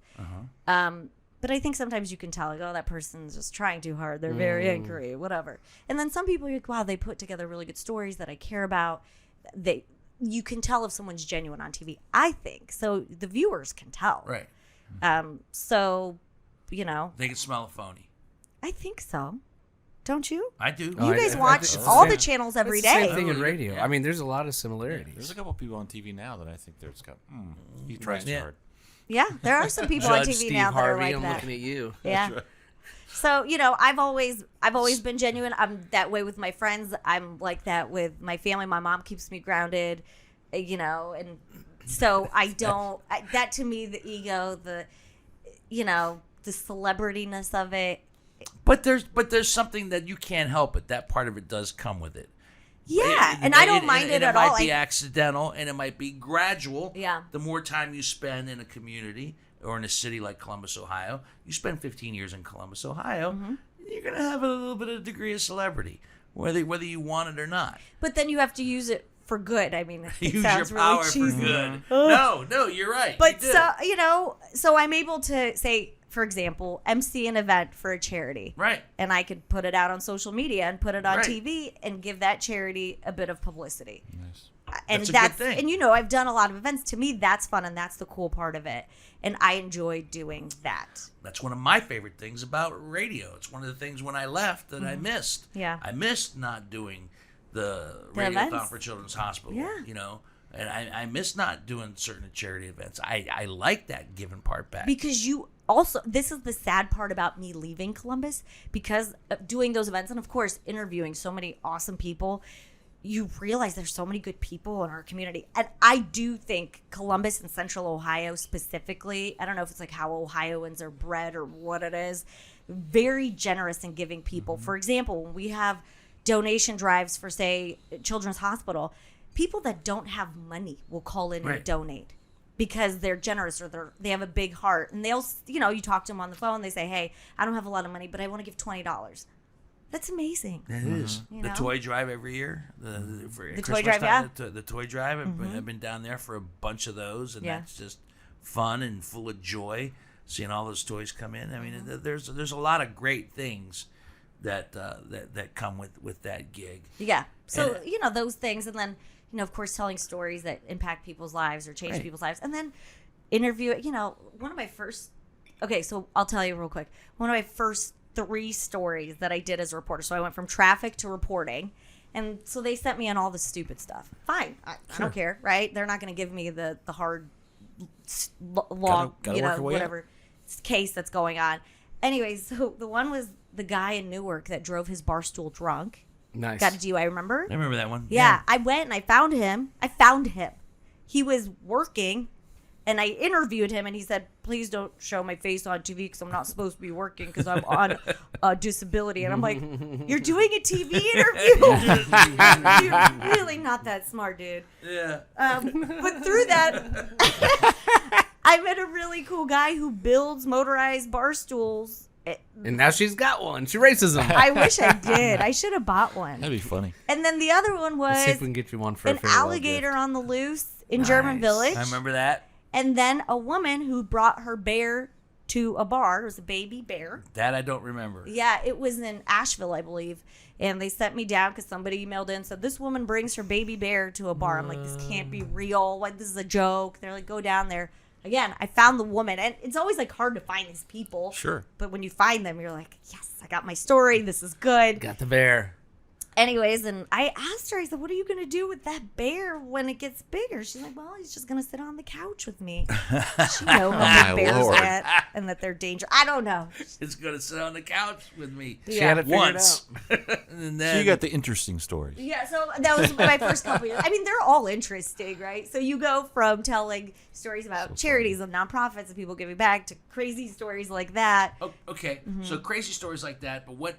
But I think sometimes you can tell, like, oh, that person's just trying too hard. They're very angry, whatever. And then some people are like, wow, they put together really good stories that I care about. you can tell if someone's genuine on TV. I think so. The viewers can tell, Right. So, you know, They can smell a phony. I think so. Don't you? I do. Oh, You I- guys I watch think- all the channels every It's the day. same thing in Oh, radio. yeah. I mean, there's a lot of similarities. There's a couple people on TV now that I think there's got. He tries too Yeah. hard. Yeah, there are some people on Judge TV Steve now that are Harvey, like I'm that. looking at you. Yeah. So, you know, I've always been genuine. I'm that way with my friends. I'm like that with my family. My mom keeps me grounded, you know, and so I don't that to me, the ego, the you know, the celebrityness of it. But there's something that you can't help it. That part of it does come with it. Yeah, and I don't mind it at It all. might be Like, accidental, and it might be gradual. Yeah. The more time you spend in a community or in a city like Columbus, Ohio, you spend 15 years in Columbus, Ohio, Mm-hmm. you're gonna have a little bit of degree of celebrity, whether you want it or not. but then you have to use it for good. I mean, it Use your sounds power really for cheesy. good. No, you're right. But you do. so, you know, so I'm able to say, for example, MC an event for a charity. Right. And I could put it out on social media and put it on Right. TV and give that charity a bit of publicity. Nice. And That's a good thing. and you know, I've done a lot of events. To me, that's fun and that's the cool part of it. And I enjoy doing that. That's one of my favorite things about radio. It's one of the things when I left that I missed. Mm-hmm. Yeah. I missed not doing the The Radiothon events. for Children's Hospital. Yeah. You know, and I miss not doing certain charity events. I like that giving part back. Because you also, this is the sad part about me leaving Columbus, because of doing those events and, of course, interviewing so many awesome people, you realize there's so many good people in our community. And I do think Columbus and Central Ohio specifically, I don't know if it's like how Ohioans are bred or what it is, very generous in giving people. For example, when we have donation drives for, say, Children's Hospital, people that don't have money will call in Right. and donate because they're generous or they have a big heart. And they'll, you know, you talk to them on the phone, they say, hey, I don't have a lot of money, but I want to give $20. That's amazing. It is. You The know? toy drive every year. For The toy Christmas drive, time, yeah. The toy drive. I've been down there for a bunch of those, and Yeah. that's just fun and full of joy. Seeing all those toys come in. I mean, Mm-hmm. there's a lot of great things that that come with that gig. Yeah. So, And- you know, those things. And then, you know, of course, telling stories that impact people's lives or change Right. people's lives. And then interview, you know, one of my first, okay, so I'll tell you real quick. One of my first 3 stories that I did as a reporter. So I went from traffic to reporting. And so they sent me on all the stupid stuff. Fine. I don't care, right? They're not going to give me the hard long, Gotta you work know, your way up. whatever case that's going on. Anyways, so the one was the guy in Newark that drove his bar stool drunk. Nice. Got a DUI, remember? I remember that one. Yeah, I went and I found him. He was working, and I interviewed him, and he said, please don't show my face on TV because I'm not supposed to be working because I'm on disability. And I'm like, you're doing a TV interview? You're really not that smart, dude. Yeah. But through that, I met a really cool guy who builds motorized bar stools. And now she's got one. She races them. I wish I did. I should have bought one. That'd be funny. And then the other one Let's see was if we can get you one for an a farewell alligator gift. on the loose in German Nice. Village. I remember that. And then a woman who brought her bear to a bar. It was a baby bear. That I don't remember. Yeah, it was in Asheville, I believe. And they sent me down because somebody emailed in and said, this woman brings her baby bear to a bar. I'm like, this can't be real. Like, this is a joke. They're like, go down there. Again, I found the woman. And it's always, like, hard to find these people. Sure. But when you find them, you're like, yes, I got my story. This is good. Got the bear. Anyways, and I asked her, I said, what are you going to do with that bear when it gets bigger? She's like, well, he's just going to sit on the couch with me. She know how My big bears Lord. get and that they're dangerous. I don't know. It's gonna sit on the couch with me. She had it figured Once. And then So you got the interesting stories. Yeah, so that was my first couple years. I mean, they're all interesting, right? So you go from telling stories about charities and nonprofits and people giving back to crazy stories like that. Oh, okay, Mm-hmm. so crazy stories like that. But what?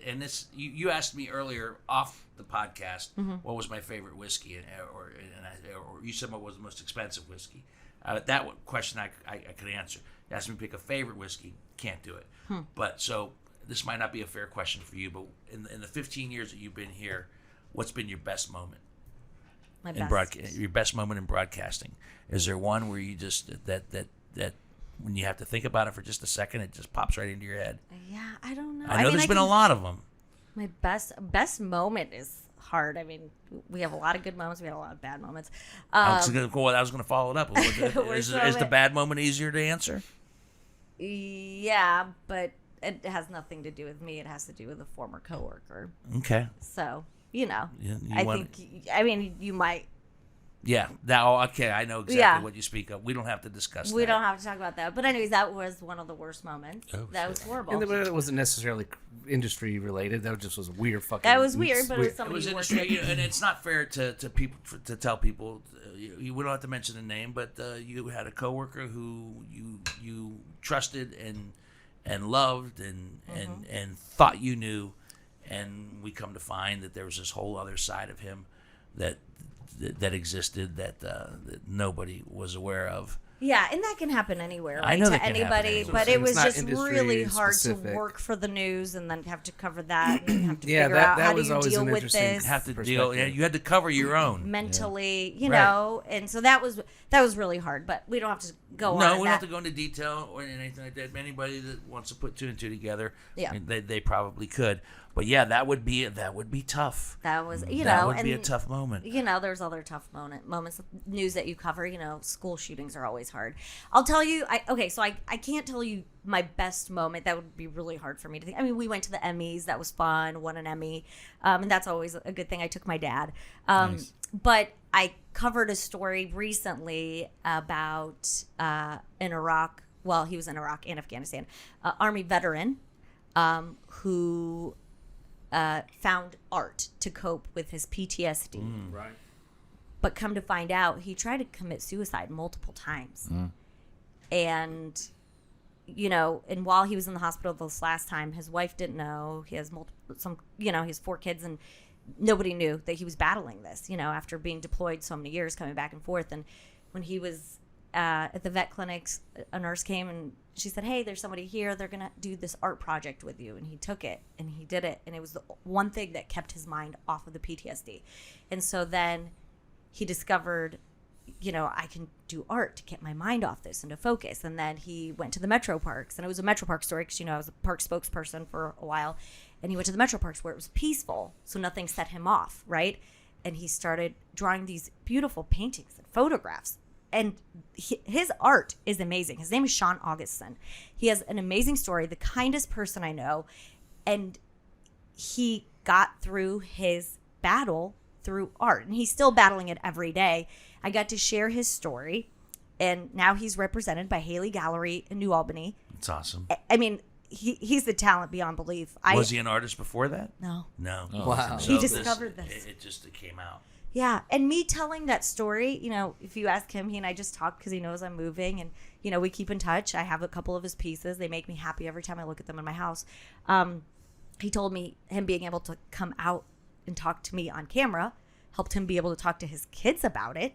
And this, you asked me earlier off the podcast, Mm-hmm. what was my favorite whiskey, or you said what was the most expensive whiskey. Question I could answer. You asked me to pick a favorite whiskey. Can't do it. But so this might not be a fair question for you. But in the 15 years that you've been here, what's been your best moment My in your best moment in broadcasting? Is there one where you just that when you have to think about it for just a second, it just pops right into your head? Yeah, I don't know. I know there's been a lot of them. My best moment is hard. I mean, we have a lot of good moments. We had a lot of bad moments. I was going to follow it up. Is the bad moment easier to answer? Yeah, but it has nothing to do with me. It has to do with a former coworker. Okay. So, you might. Yeah. Now, okay, I know exactly what you speak of. We don't have to discuss that. We don't have to talk about that. But anyways, that was one of the worst moments. That was horrible. And it wasn't necessarily industry related. That just was a weird fucking. That was weird, but it was somebody It was who worked industry, and it's not fair to people to tell people. We don't have to mention the name, but you had a coworker who you trusted and loved and thought you knew, and we come to find that there was this whole other side of him that existed that nobody was aware of. Yeah, and that can happen anywhere, right? I know to that can happen anybody, anywhere. but it was It's not just really hard industry-specific. to work for the news and then have to cover that and have to Yeah, figure that- out that how do was you always deal an with interesting this Have to deal. Perspective. Yeah, you had to cover your own. mentally, Right. know, and so that was really hard. But we don't have to go on. No, we in don't have that. to go into detail or anything like that. Anybody that wants to put two and two together, Yeah. I mean, they probably could. But yeah, that would be tough. That was That know, would be a and tough moment. there's other tough moments. News that you cover. School shootings are always hard. I'll tell you. So I can't tell you my best moment. That would be really hard for me to think. I mean, we went to the Emmys. That was fun. Won an Emmy, and that's always a good thing. I took my dad. Nice. But I covered a story recently about in Iraq. Well, he was in Iraq and Afghanistan. Army veteran who found art to cope with his PTSD. Right. But come to find out, he tried to commit suicide multiple times. And, and while he was in the hospital this last time, his wife didn't know. He has he has 4 kids, and nobody knew that he was battling this, after being deployed so many years, coming back and forth. And when he was at the vet clinics, a nurse came and she said, "Hey, there's somebody here. They're going to do this art project with you." And he took it and he did it. And it was the one thing that kept his mind off of the PTSD. And so then he discovered, I can do art to get my mind off this and to focus. And then he went to the Metro Parks, and it was a Metro Park story because, I was a park spokesperson for a while. And he went to the Metro Parks where it was peaceful, so nothing set him off, right? And he started drawing these beautiful paintings and photographs. And his art is amazing. His name is Sean Augustin. He has an amazing story, the kindest person I know. And he got through his battle through art. And he's still battling it every day. I got to share his story. And now he's represented by Haley Gallery in New Albany. It's awesome. I mean, he's the talent beyond belief. Was he an artist before that? No. No. Wow. He discovered this. It just came out. Yeah, and me telling that story, if you ask him, he and I just talk because he knows I'm moving, and we keep in touch. I have a couple of his pieces; they make me happy every time I look at them in my house. He told me him being able to come out and talk to me on camera helped him be able to talk to his kids about it,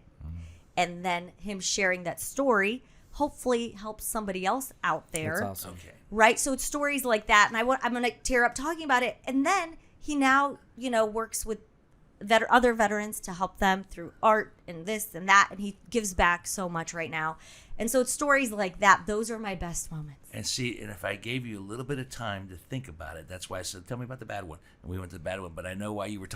and then him sharing that story hopefully helps somebody else out there. That's awesome. Okay. Right? So it's stories like that, and I'm going to tear up talking about it, and then he now works with other veterans to help them through art and this and that, and he gives back so much right now. And so it's stories like that. Those are my best moments. And see, and if I gave you a little bit of time to think about it, that's why I said, "Tell me about the bad one." And we went to the bad one. But I know why you were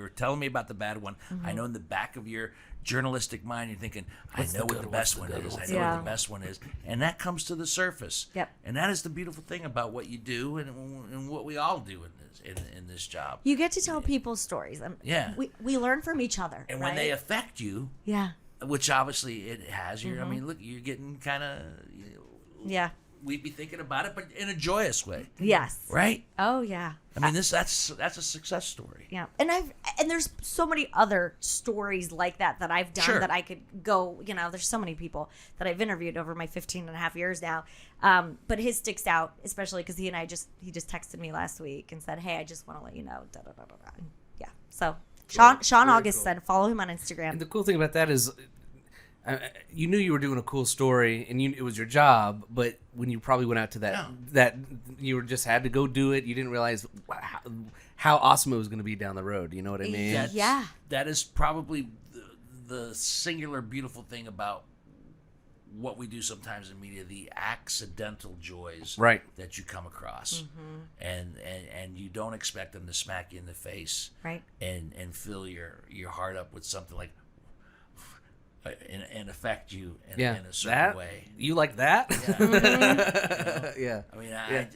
telling me about the bad one. I know in the back of your journalistic mind, you're thinking, "I know what the best one is. I know what the best one is," and that comes to the surface. Yep. And that is the beautiful thing about what you do and what we all do in this job. You get to tell people stories. Yeah. We learn from each other. And right? when they affect you, yeah. which obviously it has, I mean, look, you're getting kind of. Yeah. We'd be thinking about it, but in a joyous way, Yes. right? Oh yeah. I mean, that's a success story. Yeah. And there's so many other stories like that I've done Sure. that I could go, there's so many people that I've interviewed over my 15 and a half years now. But his sticks out, especially because he just texted me last week and said, "Hey, I just want to let you know." Da, da, da, da, da. And yeah. So Sean August said, follow him on Instagram. And the cool thing about that is, you knew you were doing a cool story, and it was your job. But when you probably went out to that you just had to go do it. You didn't realize how awesome it was going to be down the road. You know what I mean? Yeah. That is probably the singular beautiful thing about what we do sometimes in media, the accidental joys Right. that you come across, and you don't expect them to smack you in the face, Right. and fill your heart up with something like, and affect you in a certain that way. you like that? Yeah. I mean, I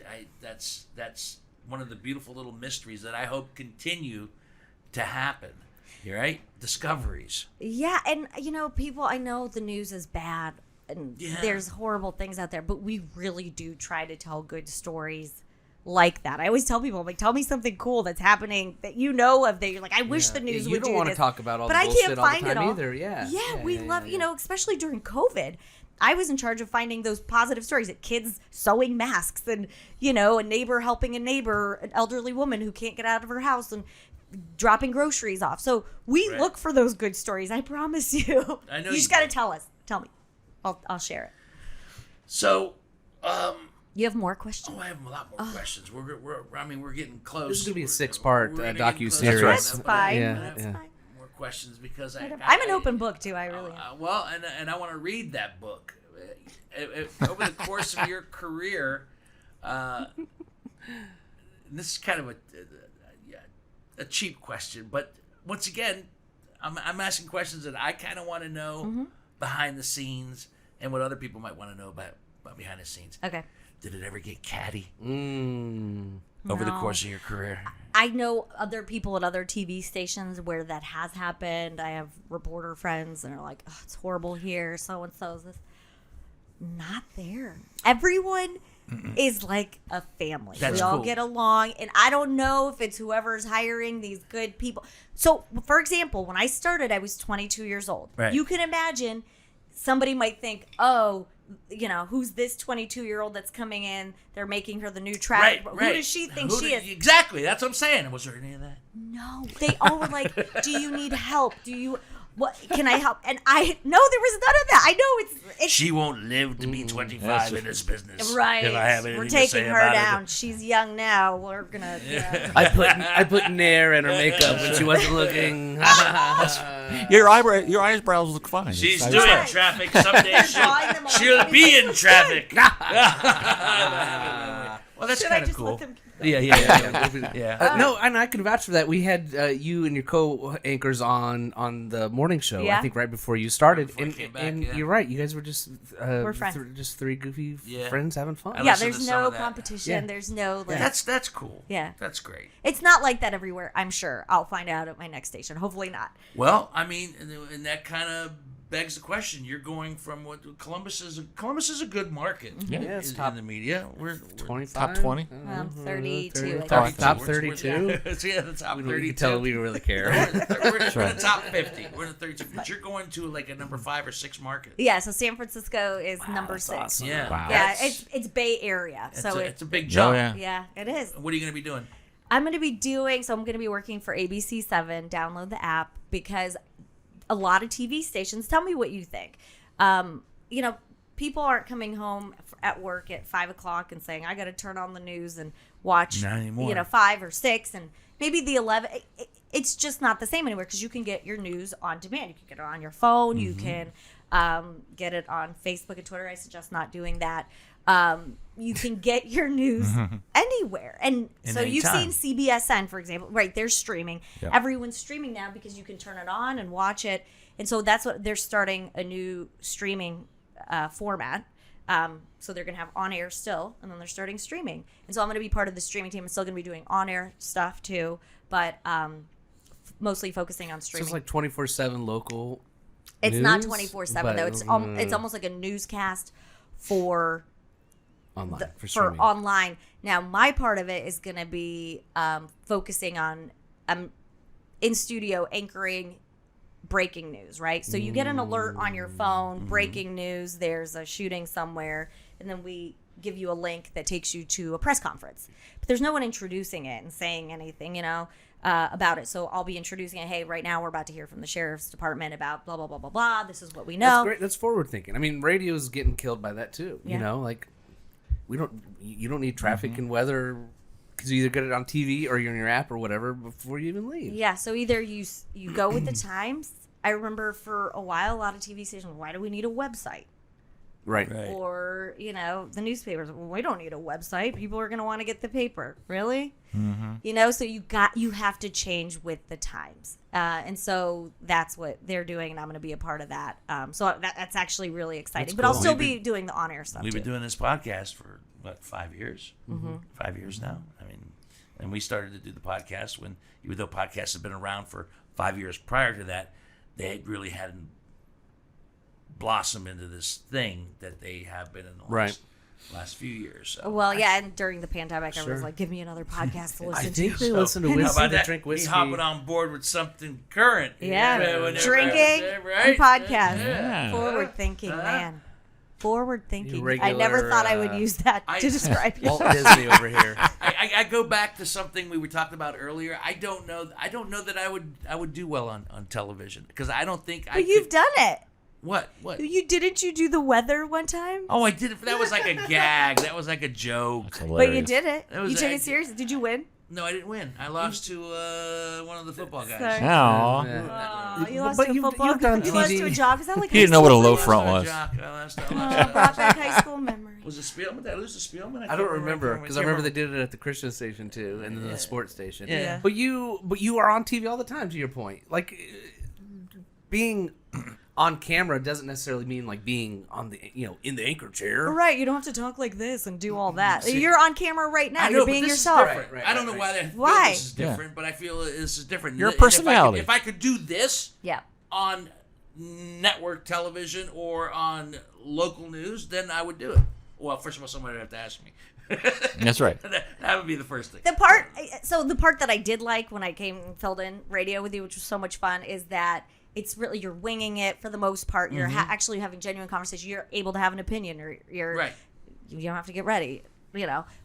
that's one of the beautiful little mysteries that I hope continue to happen. Right? Discoveries. Yeah, and people, I know the news is bad and there's horrible things out there, but we really do try to tell good stories like that. I always tell people, I'm like, tell me something cool that's happening that you know of, that you're like, I wish the news would do this. You don't want to talk about all but the I bullshit can't all the find time it all. either. Yeah. We love, especially during COVID. I was in charge of finding those positive stories at kids sewing masks and, a neighbor helping a neighbor, an elderly woman who can't get out of her house and dropping groceries off. So we look for those good stories. I promise you. I know you just got to tell us. Tell me. I'll share it. So, you have more questions? I have a lot more questions. We're getting close. This is gonna be a 6-part We're gonna get close. docu-series. That's fine. Yeah, That's yeah. fine. More questions because I'm an open book too. I really am. Well, and I want to read that book. Over the course of your career, and this is kind of a cheap question, but once again, I'm asking questions that I kind of want to know behind the scenes and what other people might want to know about behind the scenes. Okay. Did it ever get catty over the No. course of your career? I know other people at other TV stations where that has happened. I have reporter friends and are like, oh, it's horrible here. So and so's this. Not there. Everyone is like a family. That's we all cool. get along, and I don't know if it's whoever's hiring these good people. So, for example, when I started, I was 22 years old. Right. You can imagine somebody might think, oh, who's this 22-year-old that's coming in? They're making her the new traffic. Right. Who does she think she is? Exactly. That's what I'm saying. Was there any of that? No, they all were like, "Do you need help? What can I help?" And there was none of that. I know it's She won't live to be 25 in this business. right. If I have anything We're to taking say her about down. it. She's young now. We're gonna. I put Nair in her makeup when she wasn't looking. Your eyebrows look fine. She's It's- doing right. traffic. Someday Drawing them all. she'll be in traffic. Well, that's Should I kind of just cool. let them? Yeah. Yeah. No, and I can vouch for that. We had you and your co-anchors on the morning show. Yeah. I think right before you started, before I and, came back, and yeah. you're right. You guys were just We're friends. just three goofy Yeah. friends having fun. I Yeah, listened to there's some no of that. competition. Yeah. There's no like. That's cool. Yeah. That's great. It's not like that everywhere. I'm sure. I'll find out at my next station. Hopefully not. Well, I mean, and that kind of begs the question. You're going from what Columbus is a good market. Yeah, it's in top the media. We're 25? Top 20? 32. I Top, guess. top We're- 32. Yeah, the top You 32. can tell we don't really care. We're in the top 50. We're in the 32. But you're going to like a number 5 or 6 market. Yeah. So San Francisco is number 6. awesome. Yeah. Wow. Yeah, That's- it's Bay Area. So it's a big Oh, jump. yeah. yeah, it is. What are you going to be doing? I'm going to be working for ABC7. Download the app because a lot of TV stations, tell me what you think. People aren't coming home at work at 5 o'clock and saying, I got to turn on the news and watch, Not anymore. 5 or 6 and maybe the 11. It's just not the same anymore because you can get your news on demand. You can get it on your phone. You can get it on Facebook and Twitter. I suggest not doing that. You can get your news anywhere. And so any you've time. seen CBSN, for example. Right, they're streaming. Yep. Everyone's streaming now because you can turn it on and watch it. And so that's what they're starting a new streaming format. So they're going to have on-air still, and then they're starting streaming. And so I'm going to be part of the streaming team. I'm still going to be doing on-air stuff too, but mostly focusing on So streaming. it's like 24/7 local. It's not news, 24/7 but, though. It's almost like a newscast for online for for streaming. online. Now, my part of it is going to be focusing on in studio anchoring breaking news, right? So you get an alert on your phone, breaking news, there's a shooting somewhere, and then we give you a link that takes you to a press conference. But there's no one introducing it and saying anything, about it. So I'll be introducing it. Hey, right now we're about to hear from the sheriff's department about blah, blah, blah, blah, blah. This is what we know. That's great. That's forward thinking. I mean, radio's getting killed by that too. Yeah. You don't need traffic and weather because you either get it on TV or you're in your app or whatever before you even leave. Yeah, so either you go with the times. I remember for a while, a lot of TV stations, why do we need a website? Right. Or, the newspapers. Well, we don't need a website. People are going to want to get the paper. Really? Mm-hmm. So you have to change with the times. And so that's what they're doing, and I'm going to be a part of that. So that's actually really exciting. But I'll still be doing the on-air stuff, We've been doing this podcast for, 5 years? 5 years now? I mean, and we started to do the podcast when, even though podcasts have been around for 5 years prior to that, they really hadn't blossomed into this thing that they have been in the last few years. So. Well, yeah, and during the pandemic, I was like, give me another podcast to listen I to. think they listen to How whiskey, about they that? drink whiskey. He's hopping on board with something current. Yeah, Yeah, drinking and podcast. Yeah. Forward thinking, man. Forward thinking. You I never regular, thought I would use that to describe you. Walt Disney over here. I go back to something we were talking about earlier. I don't know that I would do well on television because I don't think But you've done it. What? You do the weather one time? Oh, I did it. That was like a gag. That was like a joke. But you did it. That was You took a- it serious. Did you win? No, I didn't win. I lost to one of the football guys. Sorry. Aw. Oh, you lost But to a you've football. done You lost TV. to a job. Is that like He didn't know what a low I front lost was. to a jock. I lost brought back high school memories. Was it Spielman? Did I lose to Spielman? I don't remember because I remember they did it at the Christian station too, and then the sports station. Yeah. But you are on TV all the time. To your point, like being on camera doesn't necessarily mean like being on the in the anchor chair. Right, you don't have to talk like this and do all that. You're on camera right now. I know, You're but being this yourself. Is different. Right, I don't know right. why they feel Why? this is different, but I feel this is different. Your And if I could- personality. If I could do this Yeah. on network television or on local news, then I would do it. Well, first of all, somebody would have to ask me. That's right. That would be the first thing. The part that I did like when I came and filled in radio with you, which was so much fun, is that it's really you're winging it for the most part. You're actually having genuine conversation. You're able to have an opinion, or Right. You don't have to get ready,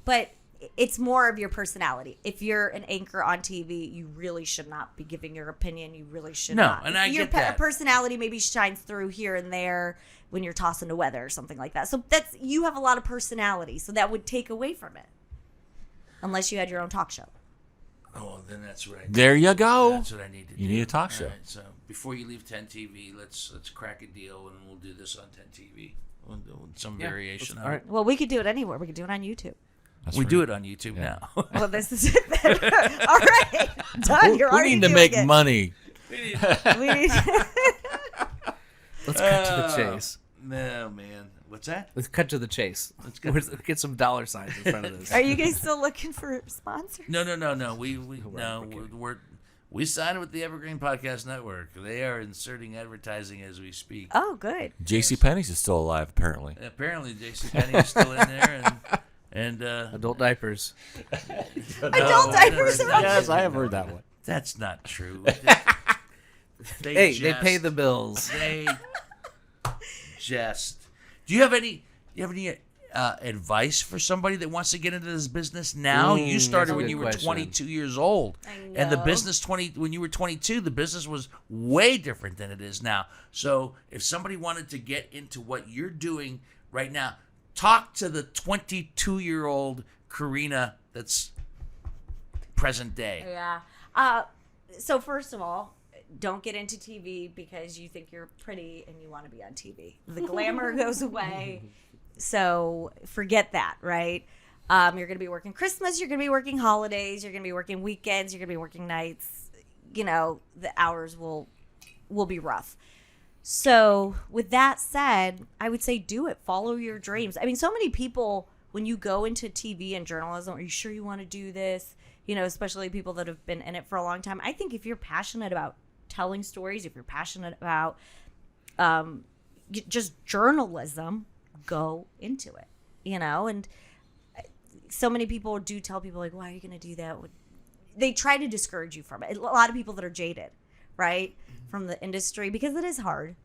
But it's more of your personality. If you're an anchor on TV, you really should not be giving your opinion. You really should No, not. and I your get that. personality maybe shines through here and there when you're tossing the weather or something like that. So you have a lot of personality. So that would take away from it, unless you had your own talk show. Oh, then that's what I. There you go. That's what I need to do. You need a talk All show. right, so before you leave 10 TV, let's crack a deal and we'll do this on 10 TV. We'll do some variation. All right. Well, we could do it anywhere. We could do it on YouTube. That's We right. do it on YouTube now. Well, this is it then. All right. Done. You're We already need to doing make it. money. We need Let's cut to the chase. No, man. What's that? Let's cut to the chase. Let's get some dollar signs in front of this. Are you guys still looking for sponsors? No. We signed with the Evergreen Podcast Network. They are inserting advertising as we speak. Oh, good. J.C. Penney's is still alive, apparently. Apparently, JCPenney is still in there, and Adult diapers. Adult diapers are on. Yes, I have heard that one. that's not true. Hey, they pay the bills. They just. Do you have any advice for somebody that wants to get into this business now? You started that's a when good you were question. 22 years old, I and the know. business when you were 22, the business was way different than it is now. So if somebody wanted to get into what you're doing right now, talk to the 22-year-old Karina that's present day. Yeah. So first of all, don't get into TV because you think you're pretty and you want to be on TV. The glamour goes away. So forget that, right? You're going to be working Christmas. You're going to be working holidays. You're going to be working weekends. You're going to be working nights. The hours will be rough. So with that said, I would say do it. Follow your dreams. I mean, so many people, when you go into TV and journalism, are you sure you want to do this? Especially people that have been in it for a long time. I think if you're passionate about telling stories, if you're passionate about just journalism, go into it, and so many people do tell people like, why are you going to do that? They try to discourage you from it. A lot of people that are jaded, right, from the industry, because it is hard.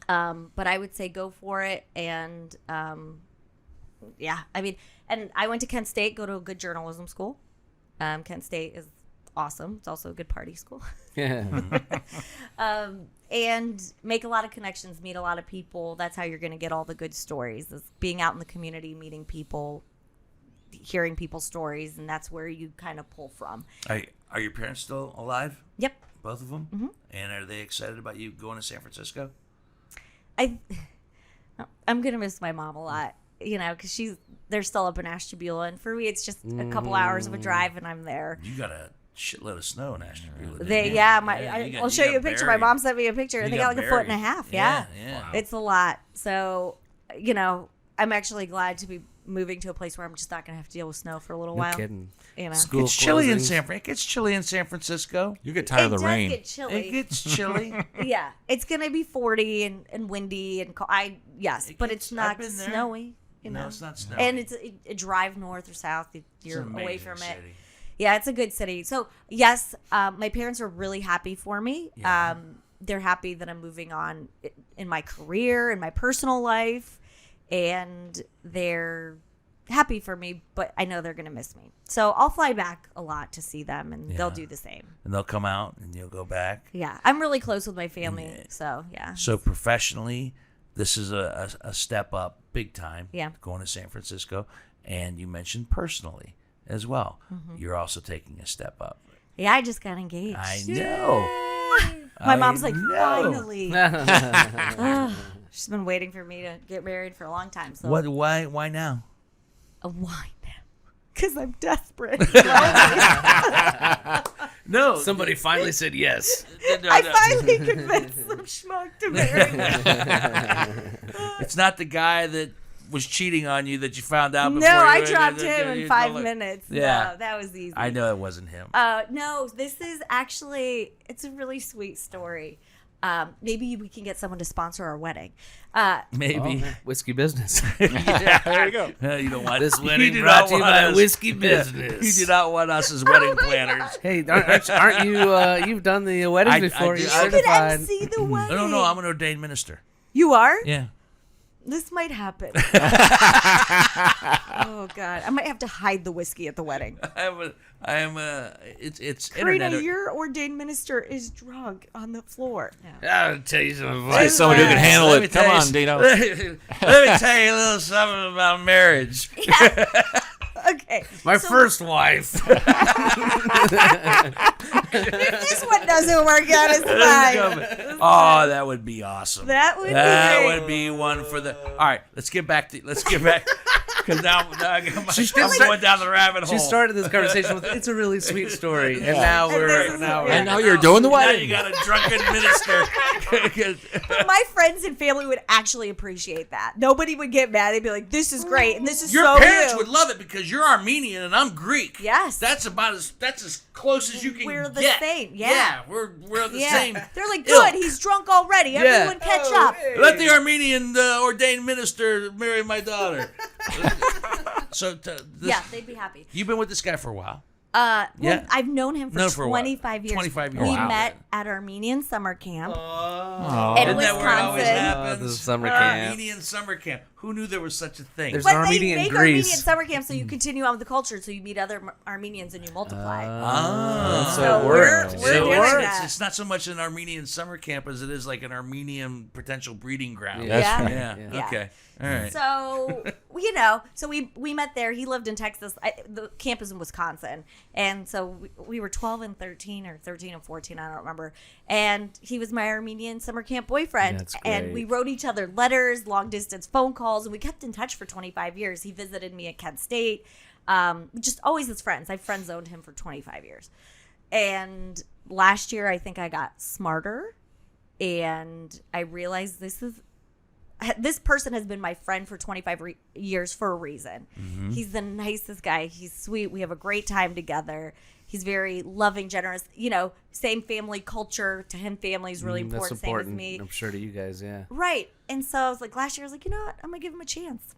But I would say go for it. And yeah, I mean, and I went to Kent State, go to a good journalism school. Kent State is awesome. It's also a good party school. Yeah. And make a lot of connections, meet a lot of people. That's how you're going to get all the good stories, is being out in the community, meeting people, hearing people's stories, and that's where you kind of pull from. Are your parents still alive? Yep. Both of them? Mm-hmm. And are they excited about you going to San Francisco? I'm gonna miss my mom a lot, because they're still up in Ashtabula, and for me, it's just a couple hours of a drive, and I'm there. You got a shitload of snow in Ashtabula. I'll show you a picture. My mom sent me a picture. They got like a foot and a half. Yeah. Wow. It's a lot. So, I'm actually glad to be moving to a place where I'm just not gonna have to deal with snow for a little while. Kidding. School It's chilly in closings. San Fran. It gets chilly in San Francisco. You get tired It of the does rain. get chilly. It gets chilly. Yeah, it's gonna be 40 and windy and cold. But it's I've not been there. snowy. No, it's not snowy. And it's a drive north or south. You're It's an away amazing from it. city. Yeah, it's a good city. So yes, my parents are really happy for me. Yeah. They're happy that I'm moving on in my career, in my personal life, and they're happy for me. But I know they're gonna miss me. So I'll fly back a lot to see them, and they'll do the same. And they'll come out, and you'll go back. Yeah, I'm really close with my family. So yeah. So professionally, this is a step up, big time. Yeah. Going to San Francisco, and you mentioned personally as well. Mm-hmm. You're also taking a step up. Yeah, I just got engaged. I know. My mom's like, know. finally. She's been waiting for me to get married for a long time. So What? Why now? Why now? Because I'm desperate. No. Somebody finally said yes. I finally convinced some schmuck to marry me. It's not the guy that was cheating on you that you found out. No, before I you- dropped him in 5 minutes. Yeah. No, that was easy. I know it wasn't him. No, this is actually, it's a really sweet story. Maybe we can get someone to sponsor our wedding. Maybe. Whiskey business. Yeah, there you go. You don't want This you wedding do brought not to you want by us- Whiskey Yeah, Business. You do not want us as wedding planners. Hey, aren't you? You've done the weddings I before. do. You're I You could certified. MC the wedding. No, I'm an ordained minister. You are? Yeah. This might happen. Oh God, I might have to hide the whiskey at the wedding. It's Karina, internet. your ordained minister is drunk on the floor. I'll tell you some Hey, advice. someone who can handle Let me it. Come tell you on, s- Dino. Let me tell you a little something about marriage. Okay. My so first wife. If this one doesn't work out, it's fine. Oh, that would be awesome. That would be great. would be one for the. All right, let's get back. Because now I'm going down the rabbit hole. She started this conversation with, "It's a really sweet story," and now And this we're is- now yeah. And now you're doing the Now wedding. you got a drunken minister. But my friends and family would actually appreciate that. Nobody would get mad. They'd be like, "This is great," and this is Your so parents you. would love it because you're Armenian and I'm Greek. Yes. That's as close as you can We're the get. same, yeah. we're the Yeah. same. They're like, ilk. "Good, he's drunk already. Yeah. Everyone catch up." Let the Armenian ordained minister marry my daughter. So, Yeah, they'd be happy. you've been with this guy for a while. Well, Yeah. I've known him Known for for a while. 25 years. 25 years. We Wow. met at Armenian summer camp Oh. in Isn't that where it always Wisconsin. happens? the summer camp. Armenian summer camp. Who knew there was such a thing? There's But an Armenian they in make Armenian Greece. summer camp so you continue on with the culture, so you meet other Armenians and you multiply. Ah. So it we're worked. we're It doing worked. that. It's not so much an Armenian summer camp as it is like an Armenian potential breeding ground. Yeah. Yeah. Yeah. Yeah. Okay. All right. So so we met there. He lived in Texas. The camp is in Wisconsin, and so we were 12 and 13, or 13 and 14. I don't remember. And he was my Armenian summer camp boyfriend. That's And great. we wrote each other letters, long distance phone calls, and we kept in touch for 25 years. He visited me at Kent State. Just always as friends. I friend zoned him for 25 years. And last year, I think I got smarter, and I realized this person has been my friend for 25 years for a reason. He's the nicest guy. He's sweet. We have a great time together. He's very loving, generous. Same family culture. To him, family is really That's important. Same important. as me. I'm sure to you guys, yeah. Right. And so I was like, last year, I was like, you know what? I'm going to give him a chance.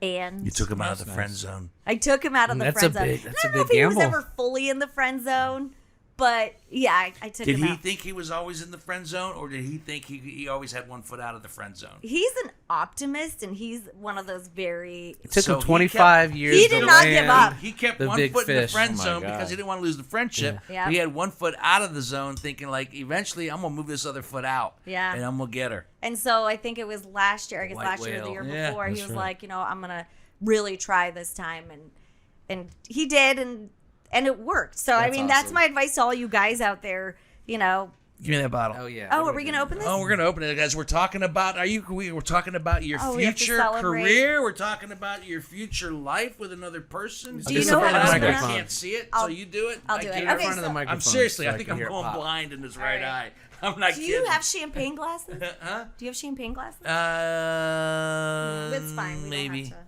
And You took him out of the That's friend nice. zone. I took him out of the That's friend a zone. big- that's I don't a know big if he was gamble. ever fully in the friend zone, but yeah, I took Did him he out. think he was always in the friend zone, or did he think he always had one foot out of the friend zone? He's an optimist, and he's one of those very. It took So him he 25 years He to did not give land. up. He kept The one big foot in the fish. friend Oh my zone God. because he didn't want to lose the friendship. Yeah. He had one foot out of the zone, thinking like, eventually I'm gonna move this other foot out. Yeah. And I'm gonna get her. And so I think it was last year. I guess White last year or the whale. year Yeah, before. He that's was right. like, I'm gonna really try this time, and he did, and it worked. So I That's mean, that's awesome. my advice to all you guys out there. Give me that bottle. Oh yeah. Oh, are we gonna open this? Oh, we're gonna open it, guys. We're talking about. We're talking about your we have to future celebrate. career. We're talking about your future life with another person. Do you know how to I open it? can't see it, so you do it. I'll do it. Get in Okay, front of the so- microphone. I'm seriously. so I think can I'm hear it going pop. blind in this All right right. eye. I'm not Do kidding. you have champagne glasses? Huh? Do you have champagne glasses? It's It's fine. We maybe. Don't have to.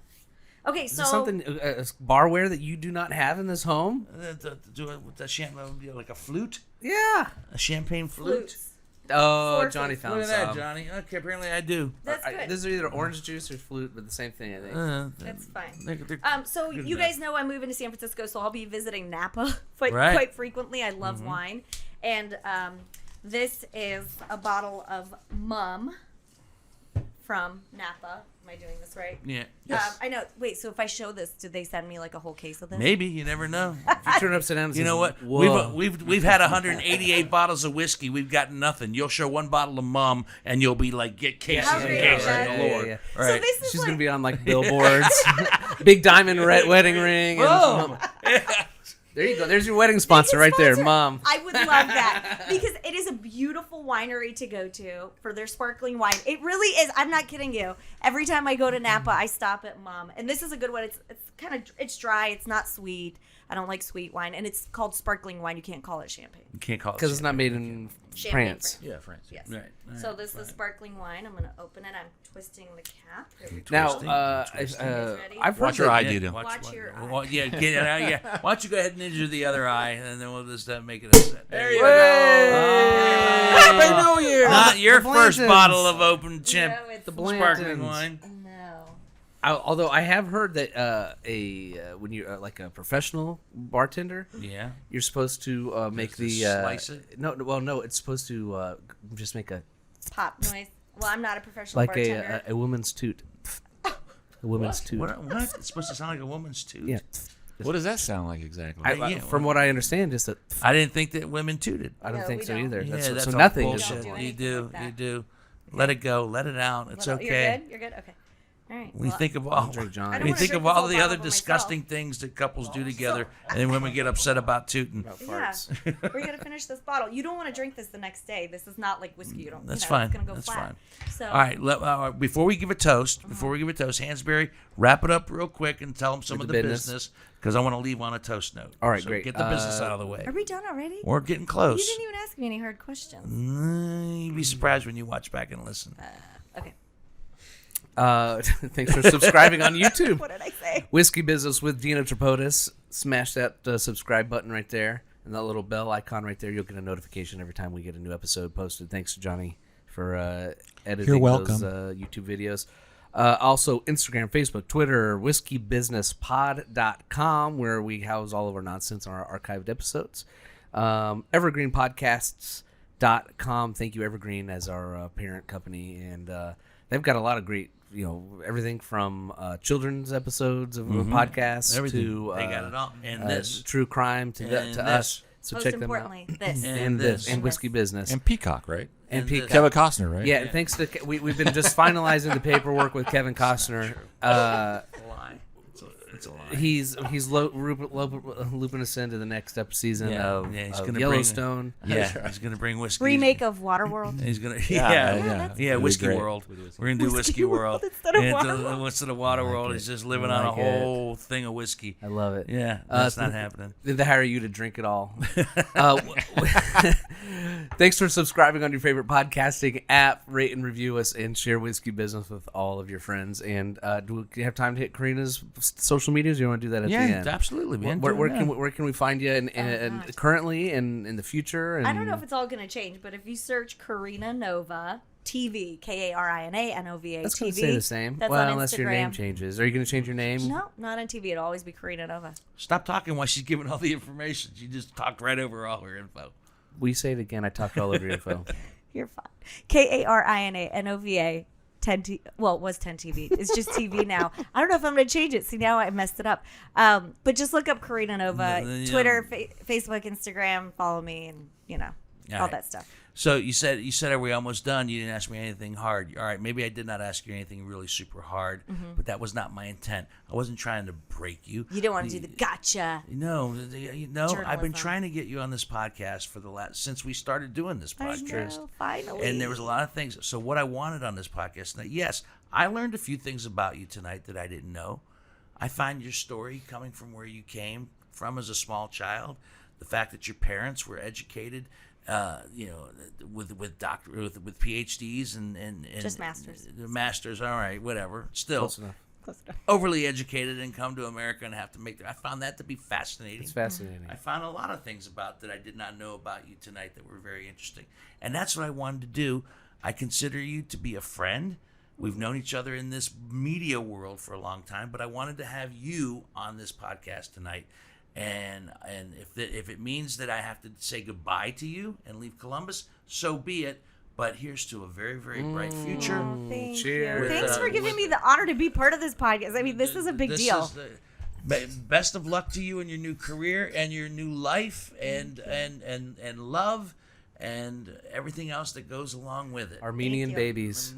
Okay, Is so there something barware that you do not have in this home? Do it with the champagne, like a flute, Yeah. a champagne flute. flutes. Oh, Four Johnny flutes. found Look at that, some. Johnny. Okay, apparently I do. That's good. This is either orange juice or flute, but the same thing, I think. That's fine. They're So good you enough. guys know I'm moving to San Francisco, so I'll be visiting Napa quite, Right. quite frequently. I love wine, and this is a bottle of Mum from Napa. Am I doing this right? Yeah. I know. Wait, so if I show this, do they send me like a whole case of this? Maybe you never know. If you turn it upside down, it You says, know what? Whoa. We've had 188 bottles of whiskey. We've got nothing. You'll show one bottle of Mum, and you'll be like, get cases How and great cases. is that? of Lord. Yeah. So Right. this is She's like, gonna be on like billboards, big diamond red wedding ring. Boom. There you go. There's your wedding sponsor right there, sponsor. Mom. I would love that because it is a beautiful winery to go to for their sparkling wine. It really is. I'm not kidding you. Every time I go to Napa, I stop at Mom, and this is a good one. It's kind of it's dry. It's not sweet. I don't like sweet wine, and it's called sparkling wine. You can't call it champagne. You can't call it Because it's not made in Champagne France. Yeah, France. Yes. Right. So this is sparkling wine. I'm gonna open it. I'm twisting the cap. Here we go. Now, Twisting. ready? I've heard Watch your that- eye, Yeah, Dita. Watch your eye. Well, yeah, get it out. Yeah. Why don't you go ahead and injure the other eye, and then we'll just make it a set. There you Hey! go. Happy New Year! Not your The first Blantons. bottle of open No, it's The sparkling Blantons. wine. no. Although I have heard that when you're like a professional bartender, Yeah. you're supposed to make to the slice it? No, it's supposed to just make a Pop noise. Well, I'm not a professional like bartender. a woman's toot. A woman's toot. What? It's supposed to sound like a woman's tooth. Yeah. What does that sound like exactly? Yeah, From what I understand, just that I didn't think that women tooted. I don't No, think we so don't. either. Yeah, That's, that's so all nothing bullshit. is Don't do You anything do. like that. You do. Let it go. Let it out. It's okay. You're good. You're good. Okay. All right. We well, think of all. drink Johnny. I don't We wanna think drink of this all whole the bottle other by disgusting myself. things that couples do together, and then women get upset about tooting. Yeah, we're gonna finish this bottle. You don't want to drink this the next day. This is not like whiskey. You don't. That's you know, fine. It's gonna go That's flat. So. All right. Before we give a toast, Hansberry, wrap it up real quick and tell them some With of the the business. business because I want to leave on a toast note. All right, So great. Get the business out of the way. Are we done already? We're getting You close. didn't even ask me any hard questions. You'd be surprised when you watch back and listen. Okay. Thanks for subscribing on YouTube. What did I say? Whiskey Business with Dina Tripodis. Smash that subscribe button right there and that little bell icon right there. You'll get a notification every time we get a new episode posted. Thanks to Johnny for editing You're welcome. those YouTube videos. Also, Instagram, Facebook, Twitter, whiskeybusinesspod.com, where we house all of our nonsense on our archived episodes. Evergreenpodcasts.com. Thank you, Evergreen, as our parent company. And they've got a lot of great, everything from children's episodes of podcasts Everything. to They got it all. And this. true crime to And us. So Most check them out. importantly, this. And this. And Whiskey Business. And Peacock, right? And Peacock. Kevin Costner, right? Yeah, and thanks to we've been just finalizing the paperwork with Kevin Costner. It's a lie. It's a lie. He's looping us into the next season of, he's of gonna Yellowstone. Yeah, he's gonna bring whiskey. Remake of Waterworld. He's gonna yeah. yeah, Whiskey great. World. We're gonna do Whiskey World instead of And Waterworld. instead of Waterworld, he's just living on a like it. whole thing of whiskey. I love it. Yeah, that's not happening. They hire you to drink it all. Thanks for subscribing on your favorite podcasting app. Rate and review us and share Whiskey Business with all of your friends. And do we have time to hit Karina's social medias? Or you want to do that at the end? Absolutely, man. Where can we find you and gosh. currently and in the future? And I don't know if it's all going to change, but if you search Karina Nova TV, KARINA that's TV, going to stay the same. That's Well, on unless your name Instagram. changes. Are you going to change your name? No, not on TV. It'll always be Karina Nova. Stop talking while she's giving all the information. She just talked right over all her info. We say it again. I talked all over your info. You're fine. KARINA 10 T. Well, it was 10 TV. It's just TV now. I don't know if I'm going to change it. See, now I messed it up. But just look up Karina Nova, Yeah. Twitter, Facebook, Instagram. Follow me, and all right. that stuff. So you said, are we almost done? You didn't ask me anything hard. All right, maybe I did not ask you anything really super hard, but that was not my intent. I wasn't trying to break you. You don't want to do the gotcha. No, I've been Journalism. trying to get you on this podcast for since we started doing this I podcast. know, finally. And there was a lot of things. So what I wanted on this podcast tonight, yes, I learned a few things about you tonight that I didn't know. I find your story coming from where you came from as a small child, the fact that your parents were educated, with PhDs and Just masters. Masters, all right, whatever. Still Close enough. overly educated and come to America and have to make. I found that to be fascinating. It's fascinating. I found a lot of things about that I did not know about you tonight that were very interesting, and that's what I wanted to do. I consider you to be a friend. We've known each other in this media world for a long time, but I wanted to have you on this podcast tonight. And if it means that I have to say goodbye to you and leave Columbus, so be it. But here's to a very, very bright future. Thank Cheers. you. Thanks for giving me the honor to be part of this podcast. I mean, this is a big deal. Best of luck to you in your new career and your new life and love and everything else that goes along with it. Armenian Thank you. babies.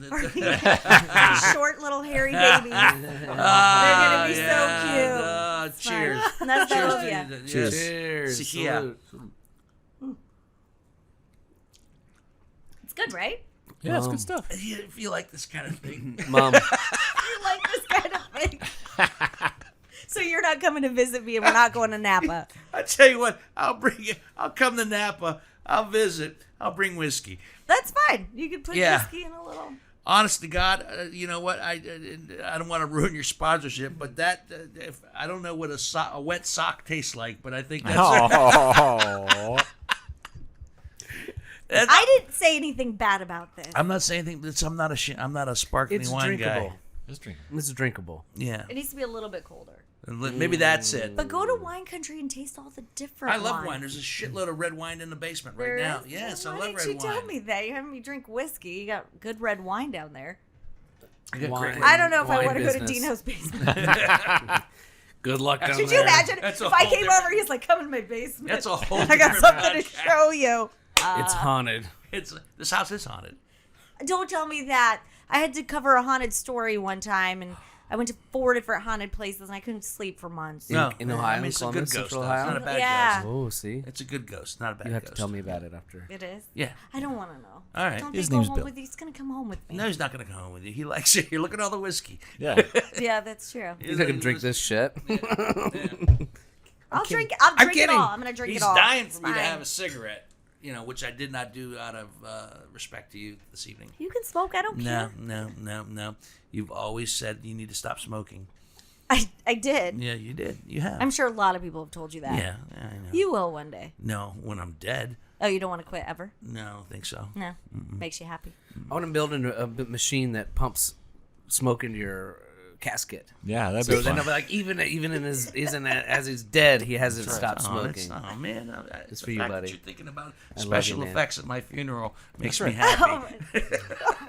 Short little hairy babies. They're gonna be so cute. Cheers. That's Cheers that to yeah. you. Cheers. Cheers. Sikia. Salute. It's good, right? Yeah, it's good stuff. If you like this kind of thing. Mom. You like this kind of thing. So you're not coming to visit me, and we're not going to Napa. I tell you what, I'll come to Napa. I'll visit. I'll bring whiskey. That's fine. You could put Yeah. whiskey in a little. Honest to God, you know what? I don't want to ruin your sponsorship, but that if I don't know what a wet sock tastes like, but I think that's. Oh. I didn't say anything bad about this. I'm not saying anything. I'm not a sparkling It's wine drinkable. guy. Just drink. This is drinkable. Yeah, It needs to be a little bit colder. maybe that's it. But go to wine country and taste all the different I love wines. wine. There's a shitload of red wine in the basement right There now. is? Yes, Well, I why love didn't red you wine. tell me that? You're having me drink whiskey. You got good red wine down there. Wine- I don't know if I wine want to go to business. Dino's basement. Good luck down Could there. you imagine That's if a I whole came different- over, he's like, come in my basement. That's a whole I got different something to podcast. show you. It's haunted. This house is haunted. Don't tell me that. I had to cover a haunted story one time, and I went to 4 different haunted places, and I couldn't sleep for months. No, in Ohio, I mean, it's a good Columbus, ghost. Central Though. It's Ohio? not a bad Yeah. ghost. Oh, see? It's a good ghost, not a bad You have ghost. to tell me about it after. It is? Yeah. I don't want to know. All right. Don't His think go name's home Bill. with you. He's going to come home with me. No, he's not going to come home with you. He likes it. You're looking at all the whiskey. Yeah. Yeah, that's true. He's not going to drink this shit. I'll drink it all. I'm kidding. going to drink He's it all. dying It's for me to fine. have a cigarette, which I did not do out of respect to you this evening. You can smoke. I don't care. No. You've always said you need to stop smoking. I did. Yeah, you did. You have. I'm sure a lot of people have told you that. Yeah, I know. You will one day. No, when I'm dead. Oh, you don't want to quit ever? No, I don't think so. No. Makes you happy. I want to build a machine that pumps smoke into your casket. Yeah, that'd So be then, fun. like even in his as he's dead, he hasn't stopped smoking. Oh man, It's the for you, fact that buddy. You're thinking about I love special you, man. effects at my funeral makes That's me right. happy.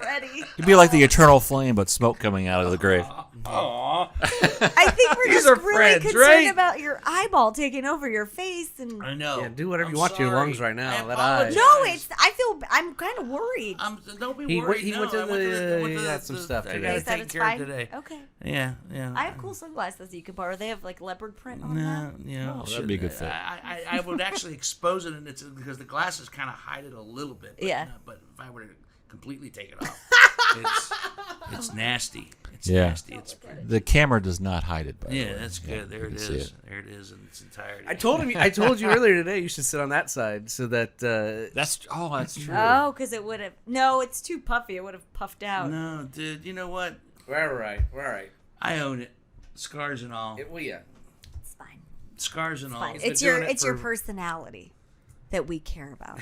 Already. It'd be like the eternal flame, but smoke coming out of the grave. Aw. I think we're These just are really friends, concerned right? about your eyeball taking over your face and. I know. Yeah, do whatever I'm you want to your sorry. lungs right now. I That eye. apologize. No, I'm kind of worried. Don't be He worried. went no, to I went the- I went he to got some stuff I today. gotta They said take it's care of fine. today. Okay. Yeah. I have cool sunglasses that you can borrow. They have like leopard print on No, them. yeah, that'd be a good fit. I would actually expose it, and it's because the glasses kind of hide it a little bit. But, Yeah. But if I were to completely take it off, it's nasty. It's Yeah. nasty. It's The camera does not hide it. By the yeah, way. that's good. There you it can see is. There it is in its entirety. I told you earlier today you should sit on that side so that That's true. Oh, because it would have. No, it's too puffy. It would have puffed out. No, dude. You know what? we're all right. I own it. Scars and all. Well, yeah. It's fine. Scars and all. Fine. He's been It's your doing it it's your for- personality that we care about.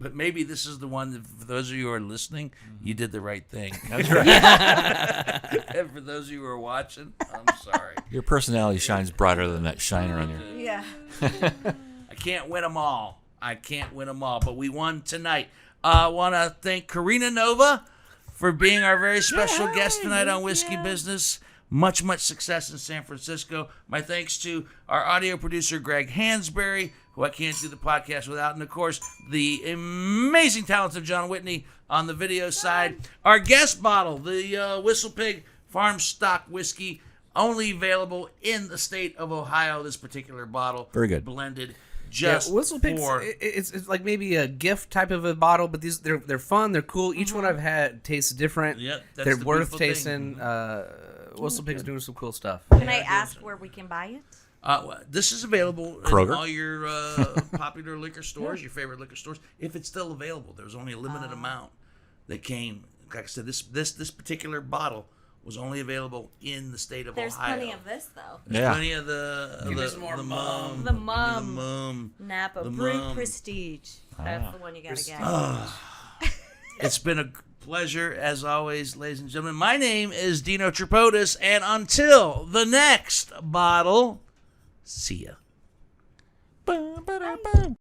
But maybe this is the one that, for those of you who are listening, you did the right thing. That's right. And for those of you who are watching, I'm sorry. Your personality shines brighter than that shiner on your. Yeah. I can't win them all. But we won tonight. I want to thank Karina Nova for being our very special guest tonight on Whiskey Business. Much success in San Francisco. My thanks to our audio producer, Greg Hansberry, who I can't do the podcast without, and of course, the amazing talents of John Whitney on the video side. Our guest bottle, the Whistle Pig Farm Stock Whiskey, only available in the state of Ohio. This particular bottle, Very good. blended just Whistle Pigs, for. it's like maybe a gift type of a bottle, but they're fun, they're cool. Each one I've had tastes different. Yep, that's they're the worth beautiful tasting. thing. Whistle Pigs doing some cool stuff. Can I ask where we can buy it? This is available in Kroger. all your popular liquor stores, your favorite liquor stores, if it's still available. There's only a limited amount that came. Like I said, this particular bottle was only available in the state of There's Ohio. plenty of this though. Yeah. Plenty of the some more the mum. The mum. mum. Napa The Brew mum. Prestige. That's the one you gotta get. It's been a pleasure as always, ladies and gentlemen. My name is Dino Tripodis, and until the next bottle, see ya. Boom, ba-da, boom.